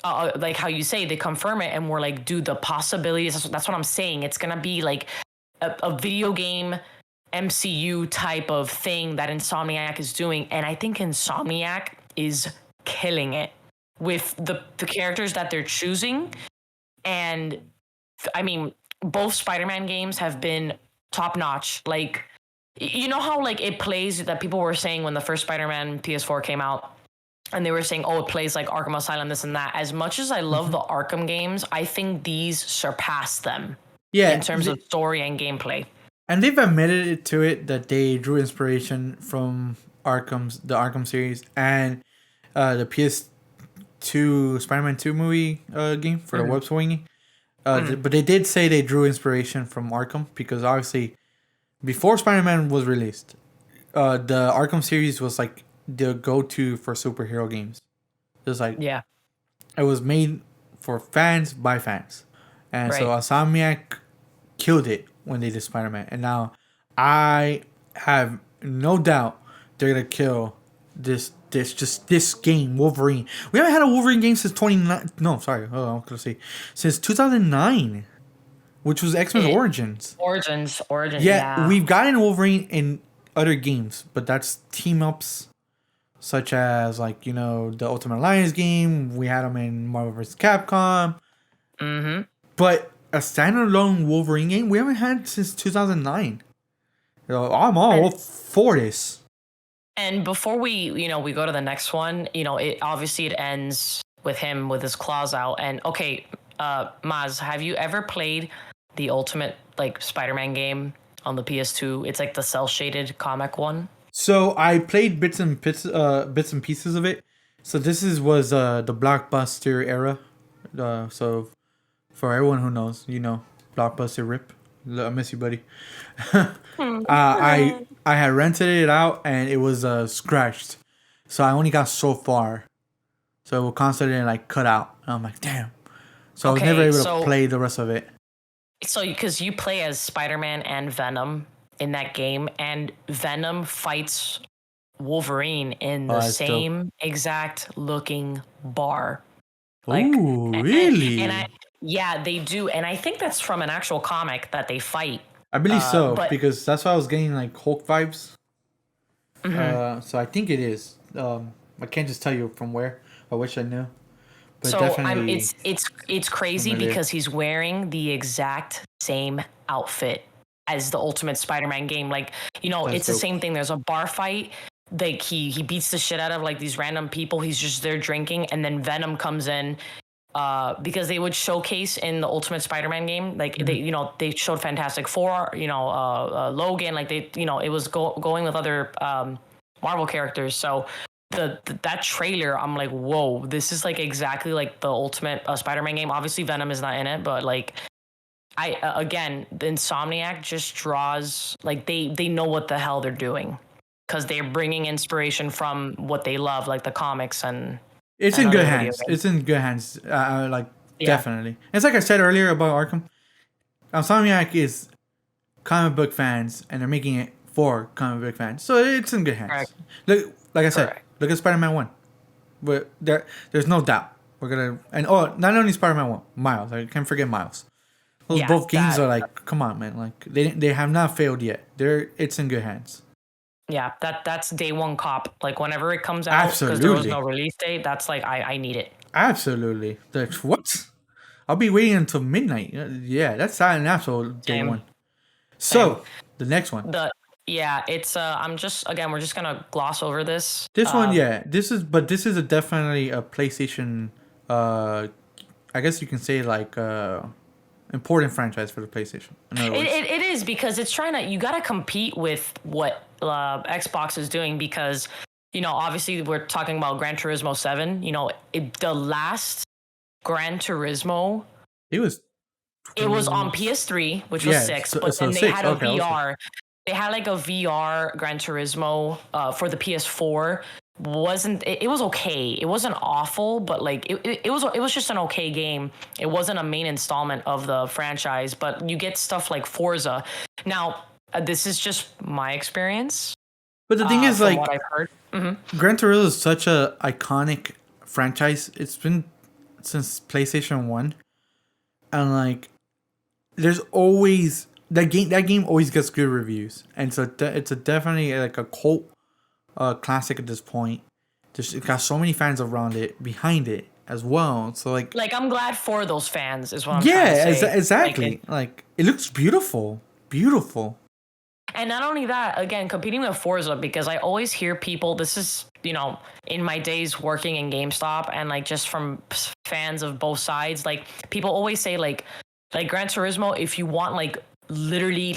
S2: like how you say, they confirm it, and we're like, dude, the possibilities. That's what I'm saying. It's gonna be like a video game MCU type of thing that Insomniac is doing, and I think Insomniac is killing it with the characters that they're choosing. And I mean, both Spider-Man games have been top notch. Like, you know how like it plays, that people were saying when the first Spider-Man PS4 came out, and they were saying, oh, it plays like Arkham Asylum, this and that. As much as I love the Arkham games, I think these surpass them in terms of story and gameplay.
S1: And they've admitted to it that they drew inspiration from the Arkham series and the PS2 Spider-Man 2 movie game for the web swinging. But they did say they drew inspiration from Arkham because obviously before Spider-Man was released, the Arkham series was like the go-to for superhero games. It was like,
S2: yeah,
S1: it was made for fans by fans. And so Insomniac killed it when they did Spider-Man. And now I have no doubt they're gonna kill this game, Wolverine. We haven't had a Wolverine game since 29. No, sorry. Oh, I'm gonna say since 2009, which was X-Men Origins.
S2: Origins.
S1: Yeah, we've gotten Wolverine in other games, but that's team ups, such as like the Ultimate Alliance game. We had them in Marvel vs. Capcom.
S2: Mm-hmm.
S1: But a standalone Wolverine game we haven't had since 2009. I'm all for this.
S2: And before we go to the next one, it obviously it ends with him with his claws out. And okay, Maz, have you ever played the Ultimate Spider-Man game on the PS2? It's like the cell shaded comic one.
S1: So I played bits and pieces of it. So this was the Blockbuster era. So for everyone who knows, Blockbuster rip. I miss you, buddy. I had rented it out and it was scratched, so I only got so far. So it was constantly cut out. And I'm like, damn. So I was never able to play the rest of it.
S2: So because you play as Spider-Man and Venom in that game, and Venom fights Wolverine in the same exact looking bar.
S1: Ooh, really?
S2: Yeah, they do, and I think that's from an actual comic that they fight.
S1: I believe so, because that's why I was getting Hulk vibes. Mm-hmm. So I think it is. I can't just tell you from where. I wish I knew. But
S2: so
S1: definitely,
S2: it's crazy because he's wearing the exact same outfit as the Ultimate Spider-Man game. It's the same thing. There's a bar fight. He beats the shit out of these random people. He's just there drinking, and then Venom comes in. Because they would showcase in the Ultimate Spider-Man game, they showed Fantastic Four, Logan, it was going with other Marvel characters. So that trailer, I'm like, whoa, this is exactly the Ultimate Spider-Man game. Obviously, Venom is not in it, but again, the Insomniac just draws they know what the hell they're doing because they're bringing inspiration from what they love, the comics and.
S1: It's in good hands. It's in good hands. Definitely. It's like I said earlier about Arkham. Insomniac is comic book fans, and they're making it for comic book fans, so it's in good hands. Correct. Look, like I said, look at Spider-Man 1. But there's no doubt we're gonna not only Spider-Man 1, Miles. I can't forget Miles. Both games are come on, man. They have not failed yet. It's in good hands.
S2: Yeah, that's day one cop. Whenever it comes out, because there was no release date, that's I need it.
S1: Absolutely. What? I'll be waiting until midnight. Yeah, that's an absolute day one. So the next one.
S2: It's we're just gonna gloss over this.
S1: This one, this is definitely a PlayStation. I guess you can say important franchise for the PlayStation.
S2: It is because it's you gotta compete with what Xbox is doing because obviously we're talking about Gran Turismo 7. The last Gran Turismo it was on PS3, which was 6, but then they had a VR. They had a VR Gran Turismo for the PS4. It was okay. It wasn't awful, but it was just an okay game. It wasn't a main installment of the franchise, but you get stuff like Forza. Now, this is just my experience.
S1: But the thing is
S2: what I've heard. Mm-hmm.
S1: Gran Turismo is such a iconic franchise. It's been since PlayStation 1. And there's always that game always gets good reviews. And so it's definitely a cult classic at this point. It got so many fans around it, behind it as well. So
S2: I'm glad for those fans is what I'm trying to say.
S1: Exactly. It looks beautiful.
S2: And not only that, again, competing with Forza, because I always hear people, this is, in my days working in GameStop and just from fans of both sides, people always say Gran Turismo, if you want literally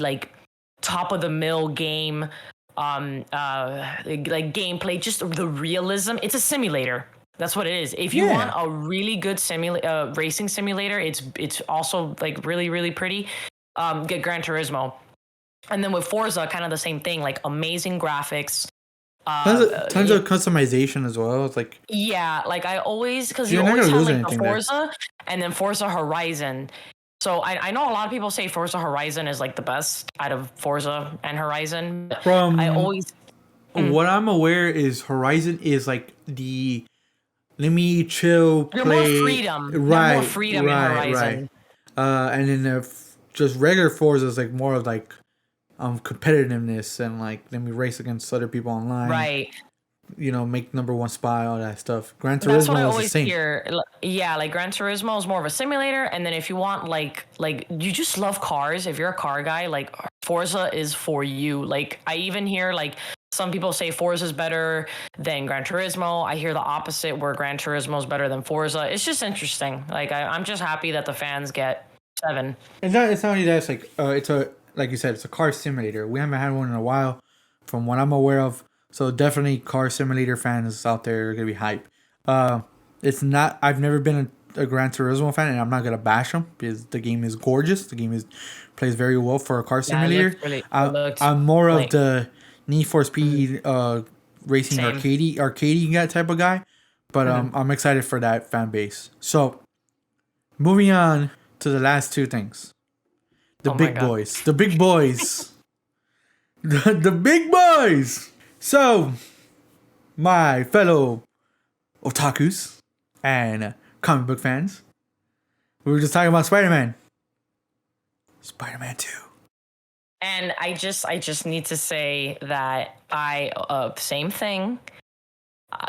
S2: top of the mill game, gameplay, just the realism, it's a simulator. That's what it is. If you want a really good racing simulator, it's also really, really pretty. Get Gran Turismo. And then with Forza, kind of the same thing, amazing graphics.
S1: Tons of customization as well. It's
S2: I always, because you always have the Forza and then Forza Horizon. So I know a lot of people say Forza Horizon is like the best out of Forza and Horizon. But I
S1: From
S2: always
S1: what I'm aware is Horizon is like the let me chill
S2: you're more
S1: play.
S2: freedom. You have more
S1: Right,
S2: freedom in
S1: right, right.
S2: Horizon.
S1: And then just regular Forza is like more of like competitiveness and like let me race against other people online.
S2: Right.
S1: You know, make number one spy, all that stuff. Gran
S2: That's what I
S1: Turismo was the
S2: always
S1: same.
S2: hear. Yeah, like Gran Turismo is more of a simulator, and then if you want like you just love cars, if you're a car guy, like Forza is for you. Like I even hear like some people say Forza is better than Gran Turismo. I hear the opposite, where Gran Turismo is better than Forza. It's just interesting. Like I'm just happy that the fans get 7.
S1: It's not only that. It's like it's a like you said, it's a car simulator. We haven't had one in a while, from what I'm aware of. So definitely, car simulator fans out there are gonna be hype. It's not. I've never been a Gran Turismo fan, and I'm not gonna bash them because the game is gorgeous. The game is plays very well for a car
S2: Yeah, it
S1: simulator.
S2: looks really. It
S1: I,
S2: looks
S1: I'm more of
S2: like
S1: the Need for Speed racing
S2: same.
S1: arcadey guy type of guy, but I'm excited for that fan base. So moving on to the last two things. The
S2: Oh my
S1: big
S2: God.
S1: boys. The big boys. The big boys. So, my fellow otakus and comic book fans, we were just talking about Spider-Man. Spider-Man 2.
S2: And I just need to say that same thing.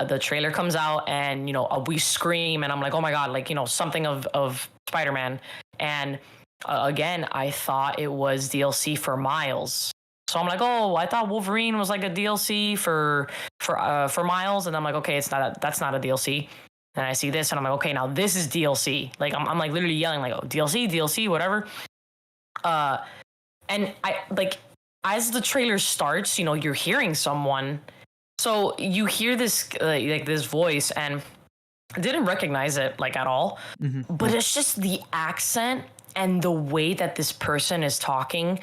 S2: The trailer comes out, and we scream, and I'm like, oh my God, like something of Spider-Man. And again, I thought it was DLC for Miles. So I'm like, oh, I thought Wolverine was like a DLC for Miles, and I'm like, okay, that's not a DLC. And I see this, and I'm like, okay, now this is DLC. Like I'm like literally yelling like, oh, DLC, whatever. And I like as the trailer starts, you're hearing someone. So you hear this like this voice, and I didn't recognize it like at all. But it's just the accent and the way that this person is talking.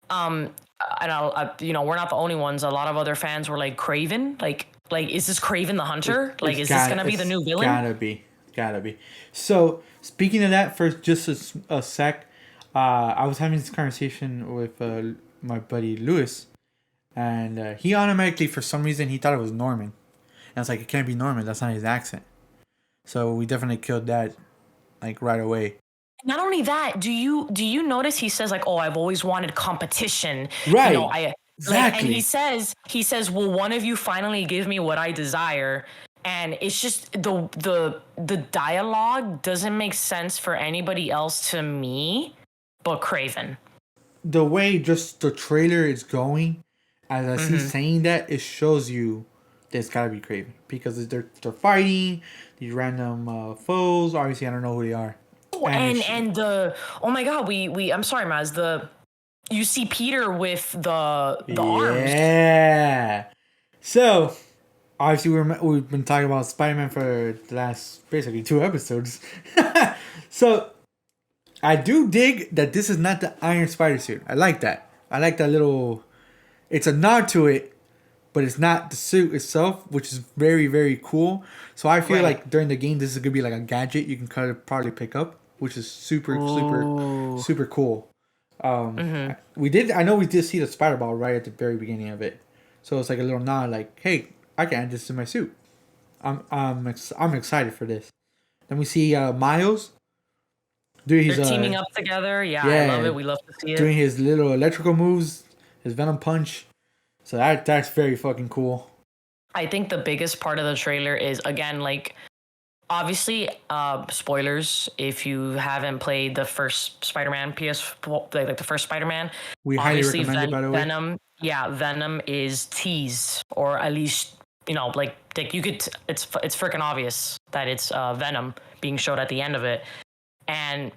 S2: We're not the only ones. A lot of other fans were like, Craven, like is this Craven the Hunter? Like, is this gonna be the new villain?
S1: Gotta be. So speaking of that, for just a sec, I was having this conversation with my buddy Lewis, and he automatically, for some reason, he thought it was Norman. And I was like, it can't be Norman. That's not his accent. So we definitely killed that, like, right away.
S2: Not only that, do you notice he says like, oh, I've always wanted competition.
S1: Right.
S2: Exactly. And he says, will one of you finally give me what I desire? And it's just the dialogue doesn't make sense for anybody else to me but Craven.
S1: The way just the trailer is going, as I see saying that, it shows you there's gotta be Craven, because they're fighting these random foes. Obviously, I don't know who they are.
S2: And oh my God, we I'm sorry, Maz, you see Peter with the arms.
S1: Yeah. So obviously we've been talking about Spider-Man for the last basically 2 episodes. So I do dig that this is not the Iron Spider suit. I like that. I like that little. It's a nod to it, but it's not the suit itself, which is very, very cool. So I feel like during the game, this is gonna be like a gadget you can kind of probably pick up, which is super cool. I know we did see the spider ball right at the very beginning of it, so it's like a little nod, like, hey, I can add this to my suit. I'm excited for this. Then we see Miles doing his
S2: teaming up together. Yeah, I love it. We love to see it.
S1: Doing his little electrical moves, his Venom punch. So that's very fucking cool.
S2: I think the biggest part of the trailer is, again, like, obviously, spoilers if you haven't played the first Spider-Man like the first Spider-Man.
S1: We highly recommend it, by the way.
S2: Venom is teased, or at least like you could. It's freaking obvious that it's Venom being showed at the end of it, and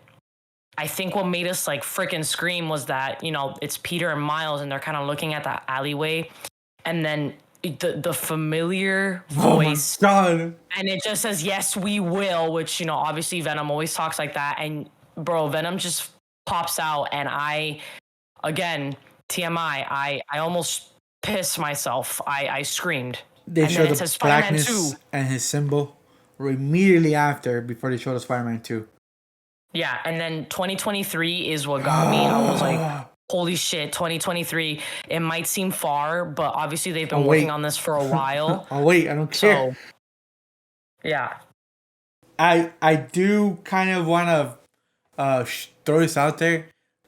S2: I think what made us like freaking scream was that it's Peter and Miles, and they're kind of looking at that alleyway, and then the familiar voice,
S1: oh my God,
S2: and it just says, yes, we will, which obviously Venom always talks like that, and bro, Venom just pops out, and again, TMI, I almost pissed myself. I screamed.
S1: They show the blackness and his symbol immediately after, before they show the Spider-Man 2.
S2: Yeah, and then 2023 is what got me. I was like, holy shit, 2023. It might seem far, but obviously they've been working on this for a while.
S1: Oh wait, I don't care.
S2: So, yeah.
S1: I do kind of want to throw this out there.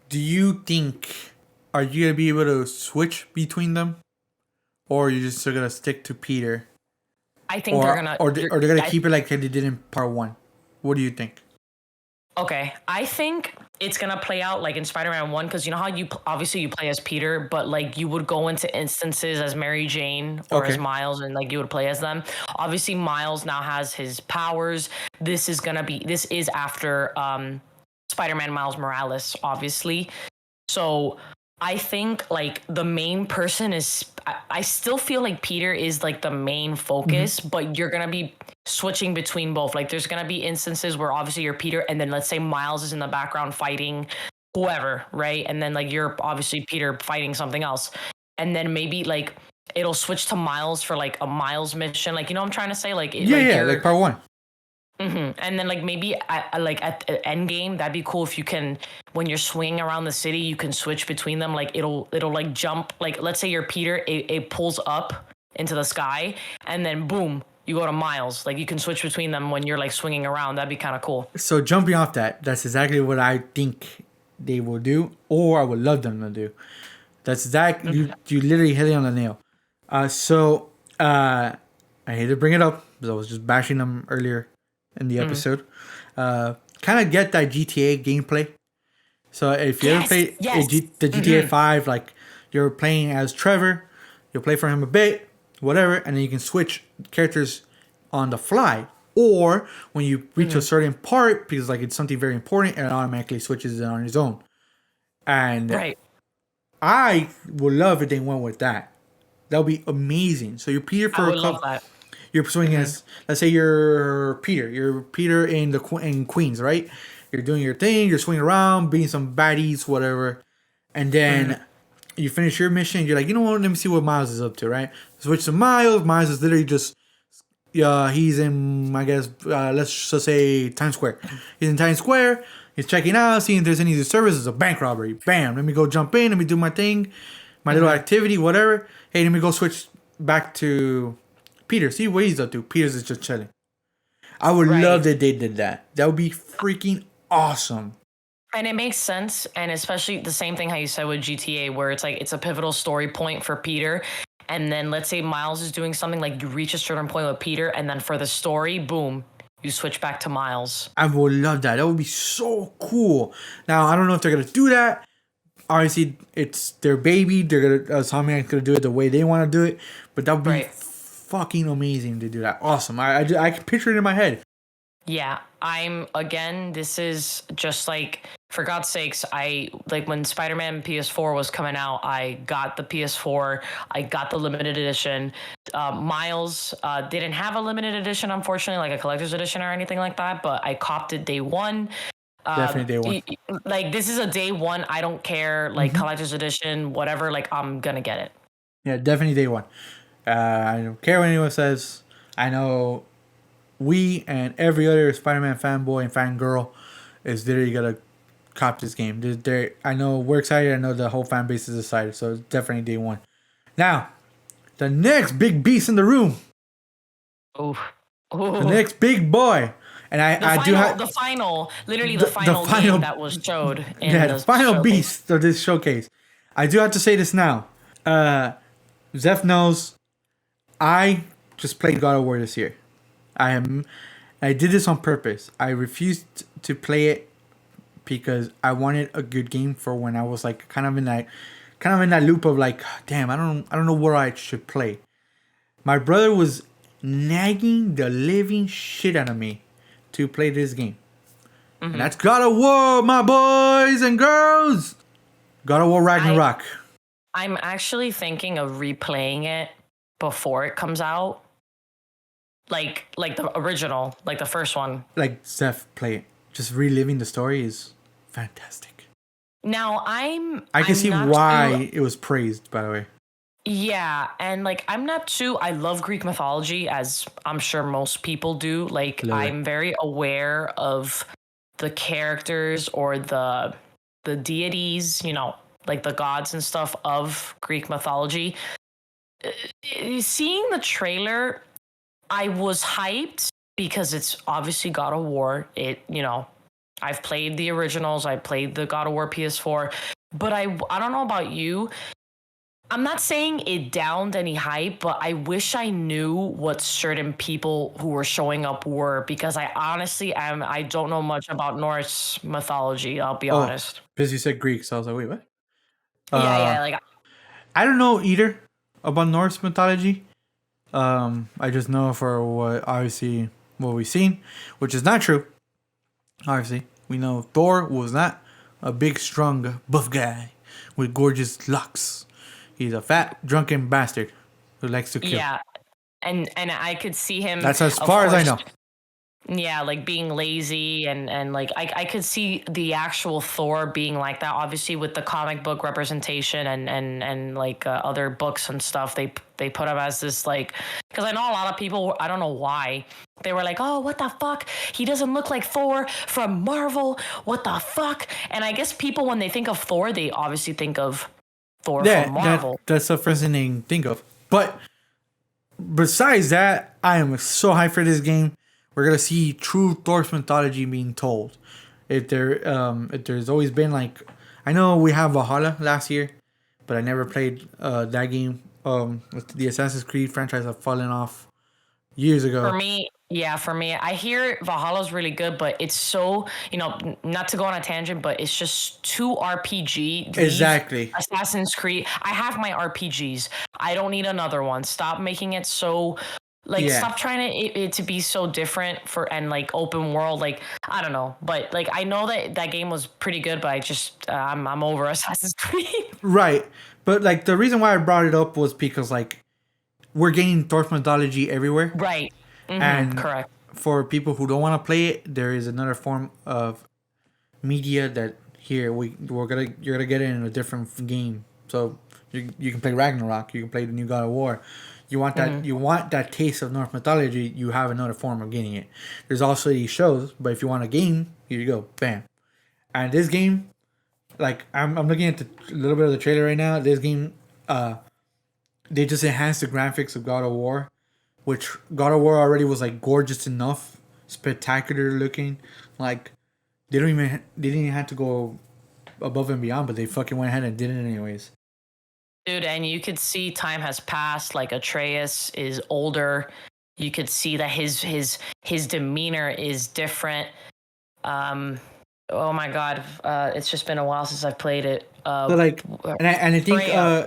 S1: Do you think are you gonna be able to switch between them, or are you just gonna stick to Peter?
S2: I think they're gonna,
S1: or they're gonna keep it like they did in part 1. What do you think?
S2: Okay, I think it's gonna play out like in Spider-Man 1, because you know how obviously you play as Peter, but like you would go into instances as Mary Jane or as Miles, and like you would play as them. Obviously, Miles now has his powers. This is after Spider-Man Miles Morales, obviously. So I think like the main person is. I still feel like Peter is like the main focus, but you're gonna be switching between both. Like there's gonna be instances where obviously you're Peter, and then let's say Miles is in the background fighting whoever, right? And then like you're obviously Peter fighting something else, and then maybe like it'll switch to Miles for like a Miles mission. Like you know what I'm trying to say? Like
S1: like part 1.
S2: And then like maybe at the end game, that'd be cool if you can, when you're swinging around the city, you can switch between them. Like it'll like jump. Like let's say you're Peter, it pulls up into the sky, and then boom, you go to Miles. Like you can switch between them when you're like swinging around. That'd be kind of cool.
S1: So jumping off that's exactly what I think they will do, or I would love them to do. That's exactly you literally hit it on the nail. I hate to bring it up because I was just bashing them earlier in the episode. Kind of get that GTA gameplay. So if you ever play the GTA 5, like you're playing as Trevor, you'll play for him a bit, whatever, and then you can switch characters on the fly. Or when you reach a certain part, because like it's something very important, and it automatically switches it on its own. And I would love if they went with that. That would be amazing. So you're Peter for
S2: I would love that.
S1: You're swinging as, let's say you're Peter. You're Peter in Queens, right? You're doing your thing. You're swinging around, beating some baddies, whatever. And then you finish your mission. You're like, you know what? Let me see what Miles is up to, right? Switch to Miles. Miles is literally just, he's in, I guess, let's just say Times Square. He's in Times Square. He's checking out, seeing if there's any services. A bank robbery. Bam. Let me go jump in. Let me do my thing, my little activity, whatever. Hey, let me go switch back to Peter, see what he's up to. Peter's is just chilling. I would love that they did that. That would be freaking awesome.
S2: And it makes sense. And especially the same thing how you said with GTA, where it's like it's a pivotal story point for Peter. And then let's say Miles is doing something, like you reach a certain point with Peter, and then for the story, boom, you switch back to Miles.
S1: I would love that. That would be so cool. Now, I don't know if they're going to do that. Obviously, it's their baby. They're going to, Insomniac's going to do it the way they want to do it. But that would be fucking amazing to do that. Awesome. I can picture it in my head.
S2: Yeah, this is just like, for God's sakes, like when Spider-Man PS4 was coming out, I got the PS4, I got the limited edition. Miles didn't have a limited edition, unfortunately, like a collector's edition or anything like that, but I copped it day one.
S1: Definitely day one.
S2: Like this is a day one, I don't care, like collector's edition, whatever, like I'm gonna get it.
S1: Yeah, definitely day one. I don't care what anyone says. I know we and every other Spider-Man fanboy and fangirl is literally gonna cop this game. I know we're excited. I know the whole fan base is excited. So it's definitely day one. Now, the next big beast in the room.
S2: Ooh.
S1: The next big boy. And the
S2: final game that was showed.
S1: The final showcase. Beast of this showcase. I do have to say this now. Zeph knows I just played God of War this year. I did this on purpose. I refused to play it because I wanted a good game for when I was like kind of in that loop of like, damn, I don't know what I should play. My brother was nagging the living shit out of me to play this game. And that's God of War, my boys and girls. God of War Ragnarok.
S2: I'm actually thinking of replaying it before it comes out. Like the original, like the first one.
S1: Like Zeph, play it. Just reliving the story is fantastic.
S2: Now
S1: I can see why it was praised, by the way.
S2: Yeah, and like I love Greek mythology, as I'm sure most people do. Like I'm very aware of the characters or the deities, you know, like the gods and stuff of Greek mythology. Seeing the trailer, I was hyped because it's obviously God of War. It, you know, I've played the originals. I played the God of War PS4, but I don't know about you. I'm not saying it downed any hype, but I wish I knew what certain people who were showing up were, because I honestly I don't know much about Norse mythology. I'll be honest.
S1: Because you said Greek, so I was like, wait, what?
S2: Yeah, like
S1: I don't know either about Norse mythology. I just know for what we've seen, which is not true. Obviously, we know Thor was not a big, strong, buff guy with gorgeous locks. He's a fat, drunken bastard who likes to kill.
S2: Yeah, and I could see him.
S1: That's as far as I know.
S2: Yeah, like being lazy and like I could see the actual Thor being like that. Obviously, with the comic book representation and like other books and stuff, they put him as this, like, because I know a lot of people, I don't know why, they were like, oh, what the fuck? He doesn't look like Thor from Marvel. What the fuck? And I guess people, when they think of Thor, they obviously think of Thor from Marvel.
S1: That's the first thing they think of. But besides that, I am so hyped for this game. We're gonna see true Thor mythology being told. If there's always been, like, I know we have Valhalla last year, but I never played that game. The Assassin's Creed franchise have fallen off years ago.
S2: For me, I hear Valhalla's really good, but it's so, you know, not to go on a tangent, but it's just too RPG.
S1: Exactly.
S2: Assassin's Creed. I have my RPGs. I don't need another one. Stop making it so, like, stop trying it to be so different and like open world. Like, I don't know, but like, I know that game was pretty good, but I just, I'm over Assassin's Creed.
S1: Right. But like, the reason why I brought it up was because, like, we're getting Thor mythology everywhere.
S2: Right. Mm-hmm,
S1: and
S2: correct.
S1: For people who don't want to play it, there is another form of media that you're gonna get it in a different game. So you can play Ragnarok, you can play the new God of War. You want that taste of Norse mythology, you have another form of getting it. There's also these shows, but if you want a game, here you go, bam. And this game, like, I'm looking at a little bit of the trailer right now. This game, they just enhanced the graphics of God of War, which God of War already was, like, gorgeous enough, spectacular looking. Like, they didn't even have to go above and beyond, but they fucking went ahead and did it anyways.
S2: Dude, and you could see time has passed. Like, Atreus is older. You could see that his demeanor is different. Oh my god, it's just been a while since I've played it.
S1: So, like, and I think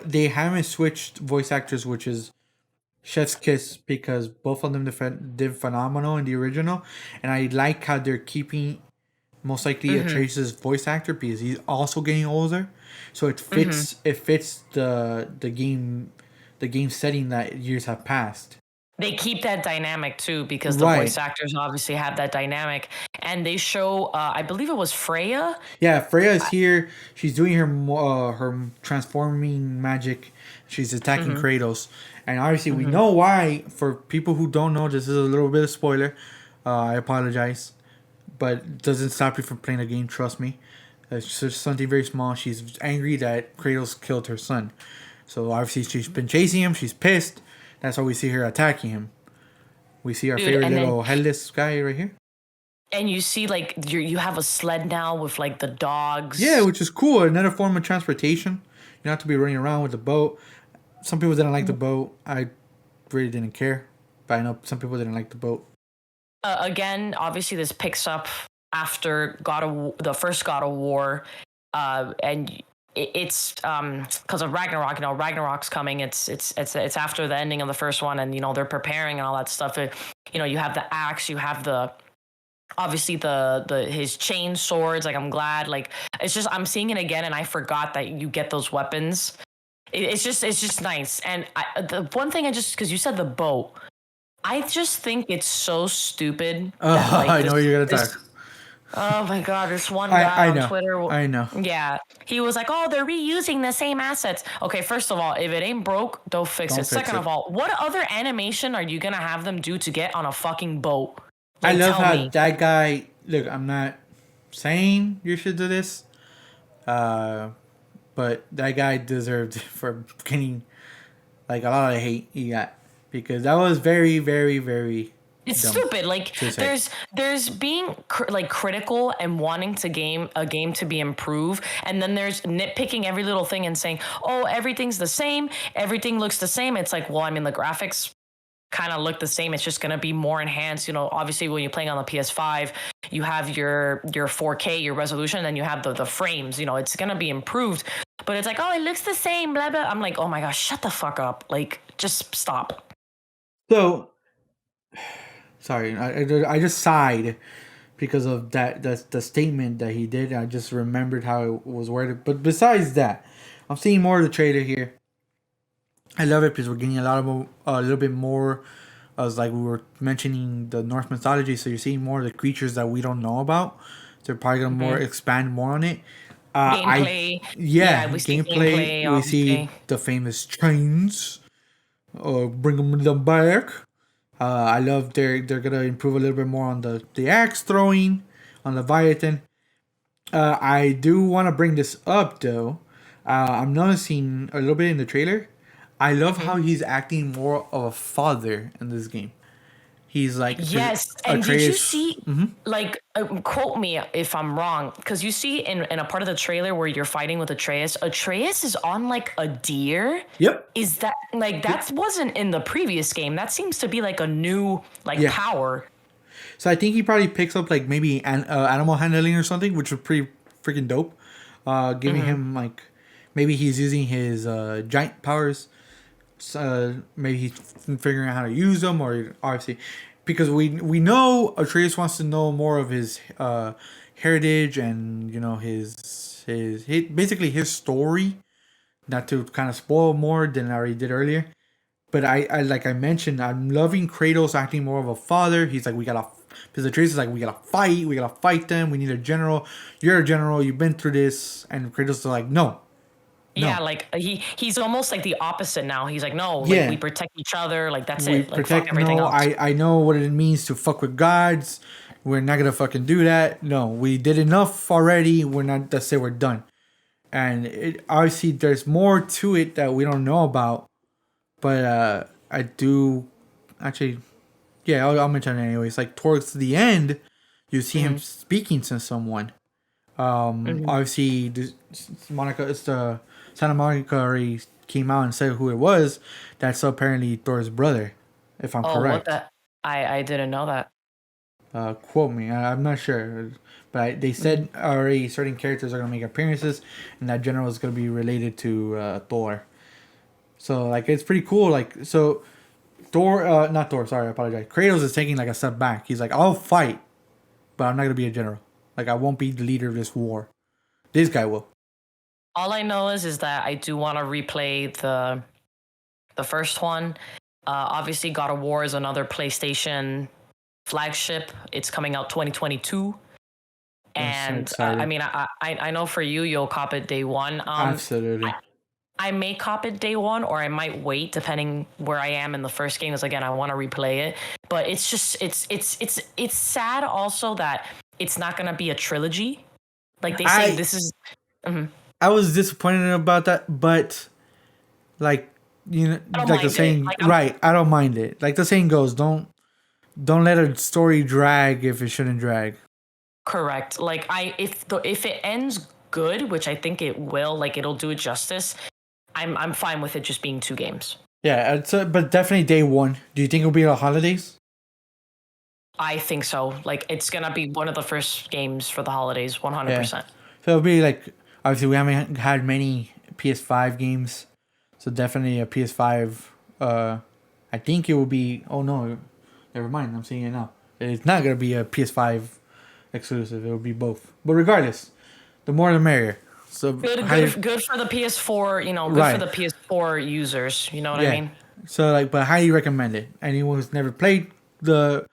S1: they haven't switched voice actors, which is chef's kiss, because both of them did phenomenal in the original, and I like how they're keeping most likely Atreus' voice actor, because he's also getting older, so it fits the game setting that years have passed.
S2: They keep that dynamic too, because the voice actors obviously have that dynamic, and they show I believe it was Freya.
S1: Yeah, Freya is here. She's doing her transforming magic. She's attacking Kratos. And obviously, we know why. For people who don't know, this is a little bit of spoiler. I apologize. But it doesn't stop you from playing the game, trust me. It's just something very small. She's angry that Kratos killed her son. So obviously, she's been chasing him. She's pissed. That's why we see her attacking him. We see our favorite little headless guy right here.
S2: And you see, like, you have a sled now with, like, the dogs.
S1: Yeah, which is cool. Another form of transportation. You don't have to be running around with the boat. Some people didn't like the boat. I really didn't care. But I know some people didn't like the boat.
S2: Again, obviously this picks up after the first God of War. And it's because of Ragnarok. You know, Ragnarok's coming. It's after the ending of the first one, and, you know, they're preparing and all that stuff. You know, you have the axe, you have obviously his chain swords. Like, I'm glad. Like, it's just, I'm seeing it again, and I forgot that you get those weapons. It's just nice. And the one thing because you said the boat, I just think it's so stupid.
S1: I know you're gonna talk.
S2: Oh my god, this one guy on Twitter.
S1: I know.
S2: Yeah, he was like, "Oh, they're reusing the same assets." Okay, first of all, if it ain't broke, don't fix it. Second of all, what other animation are you gonna have them do to get on a fucking boat?
S1: Like, I love how that guy. Look, I'm not saying you should do this. But that guy deserved for getting like a lot of hate he got because that was very, very, very.
S2: It's
S1: dumb
S2: stupid. Like
S1: to say.
S2: there's being like critical and wanting to a game to be improved, and then there's nitpicking every little thing and saying, "Oh, everything's the same. Everything looks the same." It's like, well, I mean, the graphics kind of look the same. It's just going to be more enhanced. You know, obviously when you're playing on the PS5, you have your 4K, your resolution, and then you have the frames. You know, it's going to be improved. But it's like, oh, it looks the same, blah blah. I'm like, oh my gosh, shut the fuck up. Like, just stop.
S1: So, sorry, I just sighed because of the statement that he did. I just remembered how it was worded. But besides that, I'm seeing more of the trailer here. I love it because we're getting a little bit more, as like we were mentioning the Norse mythology. So you're seeing more of the creatures that we don't know about. They're probably gonna more expand more on it.
S2: Gameplay. Yeah, we see gameplay,
S1: We see
S2: obviously.
S1: the famous chains. Bring them back. I love they're gonna improve a little bit more on the axe throwing on Leviathan. I do want to bring this up though. I'm noticing a little bit in the trailer. I love how he's acting more of a father in this game. He's like
S2: Yes, and did you
S1: Atreus.
S2: see, like, quote me if I'm wrong, because you see in a part of the trailer where you're fighting with Atreus is on like a deer.
S1: Yep.
S2: Is that, like, that wasn't in the previous game. That seems to be like a new, like,
S1: Yeah.
S2: power.
S1: So I think he probably picks up like maybe animal handling or something, which was pretty freaking dope. Giving him like maybe he's using his giant powers. Maybe he's figuring out how to use them, or obviously because we know Atreus wants to know more of his heritage and you know his basically his story. Not to kind of spoil more than I already did earlier. But I like I mentioned, I'm loving Kratos acting more of a father. He's like, because Atreus is like, we gotta fight them. We need a general. You're a general. You've been through this, and Kratos is like, no.
S2: Yeah, like he's almost like the opposite now. He's like, no, like,
S1: Yeah.
S2: we protect each other. Like, that's
S1: We
S2: it. Like, fuck
S1: protect.
S2: everything
S1: No,
S2: else.
S1: I know what it means to fuck with gods. We're not gonna fucking do that. No, we did enough already. We're not. Let's say we're done. And obviously there's more to it that we don't know about. But I do actually, yeah, I'll mention it anyways. Like towards the end, you see him speaking to someone. Obviously, Monica, it's the Santa Monica already came out and said who it was. That's apparently Thor's brother, if I'm
S2: Oh,
S1: correct.
S2: what the? I didn't know that.
S1: Quote me, I'm not sure, but they said already certain characters are gonna make appearances, and that general is gonna be related to Thor. So like it's pretty cool. Like so, not Thor. Sorry, I apologize. Kratos is taking like a step back. He's like, I'll fight, but I'm not gonna be a general. Like I won't be the leader of this war. This guy will.
S2: All I know is that I do want to replay the first one. Obviously, God of War is another PlayStation flagship. It's coming out 2022. And I mean, I know for you, you'll cop it day one.
S1: Absolutely.
S2: I may cop it day one, or I might wait, depending where I am in the first game. Because again, I want to replay it. But it's just it's sad also that it's not gonna be a trilogy. Like they say, this is.
S1: I was disappointed about that, but like you know,
S2: I don't
S1: like the
S2: mind
S1: saying,
S2: it. Like,
S1: right? I don't mind it. Like the saying goes, don't let a story drag if it shouldn't drag.
S2: Correct. Like if it ends good, which I think it will, like it'll do it justice. I'm fine with it just being 2 games.
S1: Yeah, but definitely day one. Do you think it'll be the holidays?
S2: I think so. Like it's gonna be one of the first games for the holidays, 100%.
S1: So it'll be like obviously we haven't had many PS5 games, so definitely a PS5. I think it will be. Oh no, never mind. I'm seeing it now. It's not gonna be a PS5 exclusive. It will be both. But regardless, the more the merrier. So
S2: Good for the PS4. You know, good
S1: Right.
S2: for the PS4 users. You know what I mean?
S1: So like, but highly recommend it. Anyone who's never played the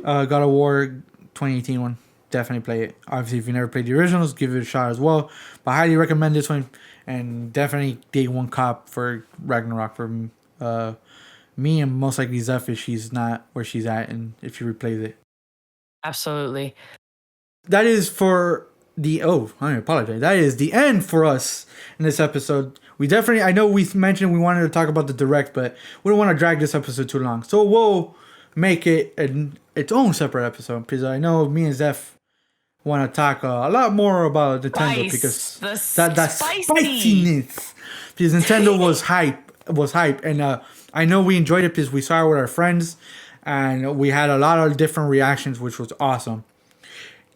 S1: God of War 2018 one, definitely play it. Obviously, if you never played the originals, give it a shot as well. But highly recommend this one, and definitely day one cop for Ragnarok for me, and most likely Zeph if she's not where she's at, and if she replays it.
S2: Absolutely.
S1: that is for the I apologize. That is the end for us in this episode. We definitely, I know we mentioned we wanted to talk about the direct, but we don't want to drag this episode too long. So we'll make it its own separate episode because I know me and Zeph want to talk a lot more about Nintendo because that spiciness. Because Nintendo was hype, and I know we enjoyed it because we saw it with our friends, and we had a lot of different reactions, which was awesome.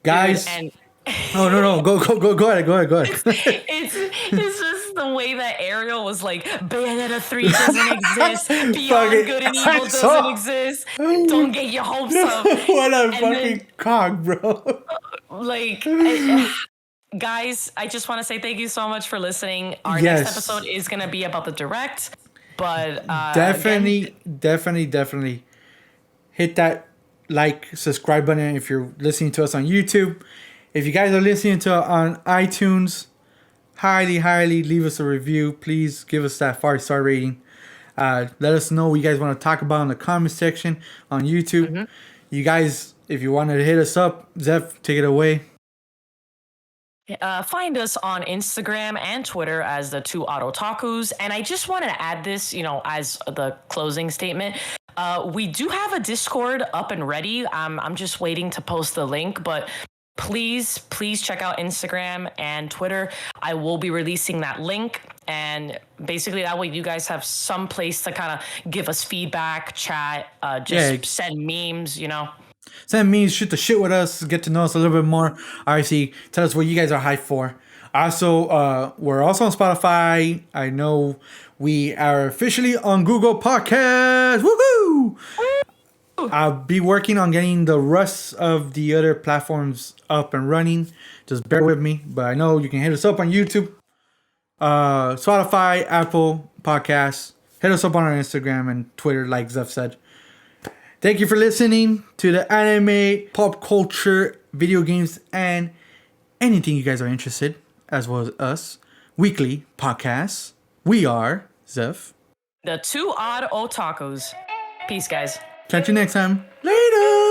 S1: Guys, oh no, go ahead.
S2: It's just the way that Ariel was like, Bayonetta 3 doesn't exist, Beyond Good and Evil doesn't exist, don't get your hopes up.
S1: What a fucking cock, bro.
S2: Like, guys, I just want to say thank you so much for listening. Our next episode is going to be about the direct, but
S1: definitely hit that like, subscribe button if you're listening to us on YouTube. If you guys are listening to on iTunes, highly leave us a review. Please give us that 5-star rating. Let us know what you guys want to talk about in the comment section on YouTube. Mm-hmm. You guys, if you wanted to hit us up, Zeph, take it away.
S2: Find us on Instagram and Twitter as the 2 Odd Otakus. And I just wanted to add this, as the closing statement. We do have a Discord up and ready. I'm just waiting to post the link, but please check out Instagram and Twitter. I will be releasing that link, and basically that way you guys have some place to kind of give us feedback, chat, send memes,
S1: Send memes, shoot the shit with us, get to know us a little bit more. Obviously, tell us what you guys are hyped for. Also, we're also on Spotify. I know we are officially on Google Podcast. Woohoo! I'll be working on getting the rest of the other platforms up and running. Just bear with me. But I know you can hit us up on YouTube, Spotify, Apple Podcasts. Hit us up on our Instagram and Twitter, like Zeph said. Thank you for listening to the anime, pop culture, video games, and anything you guys are interested, as well as us, weekly podcasts. We are Zeph,
S2: the 2 Odd Otakus. Peace, guys.
S1: Catch you next time. Later.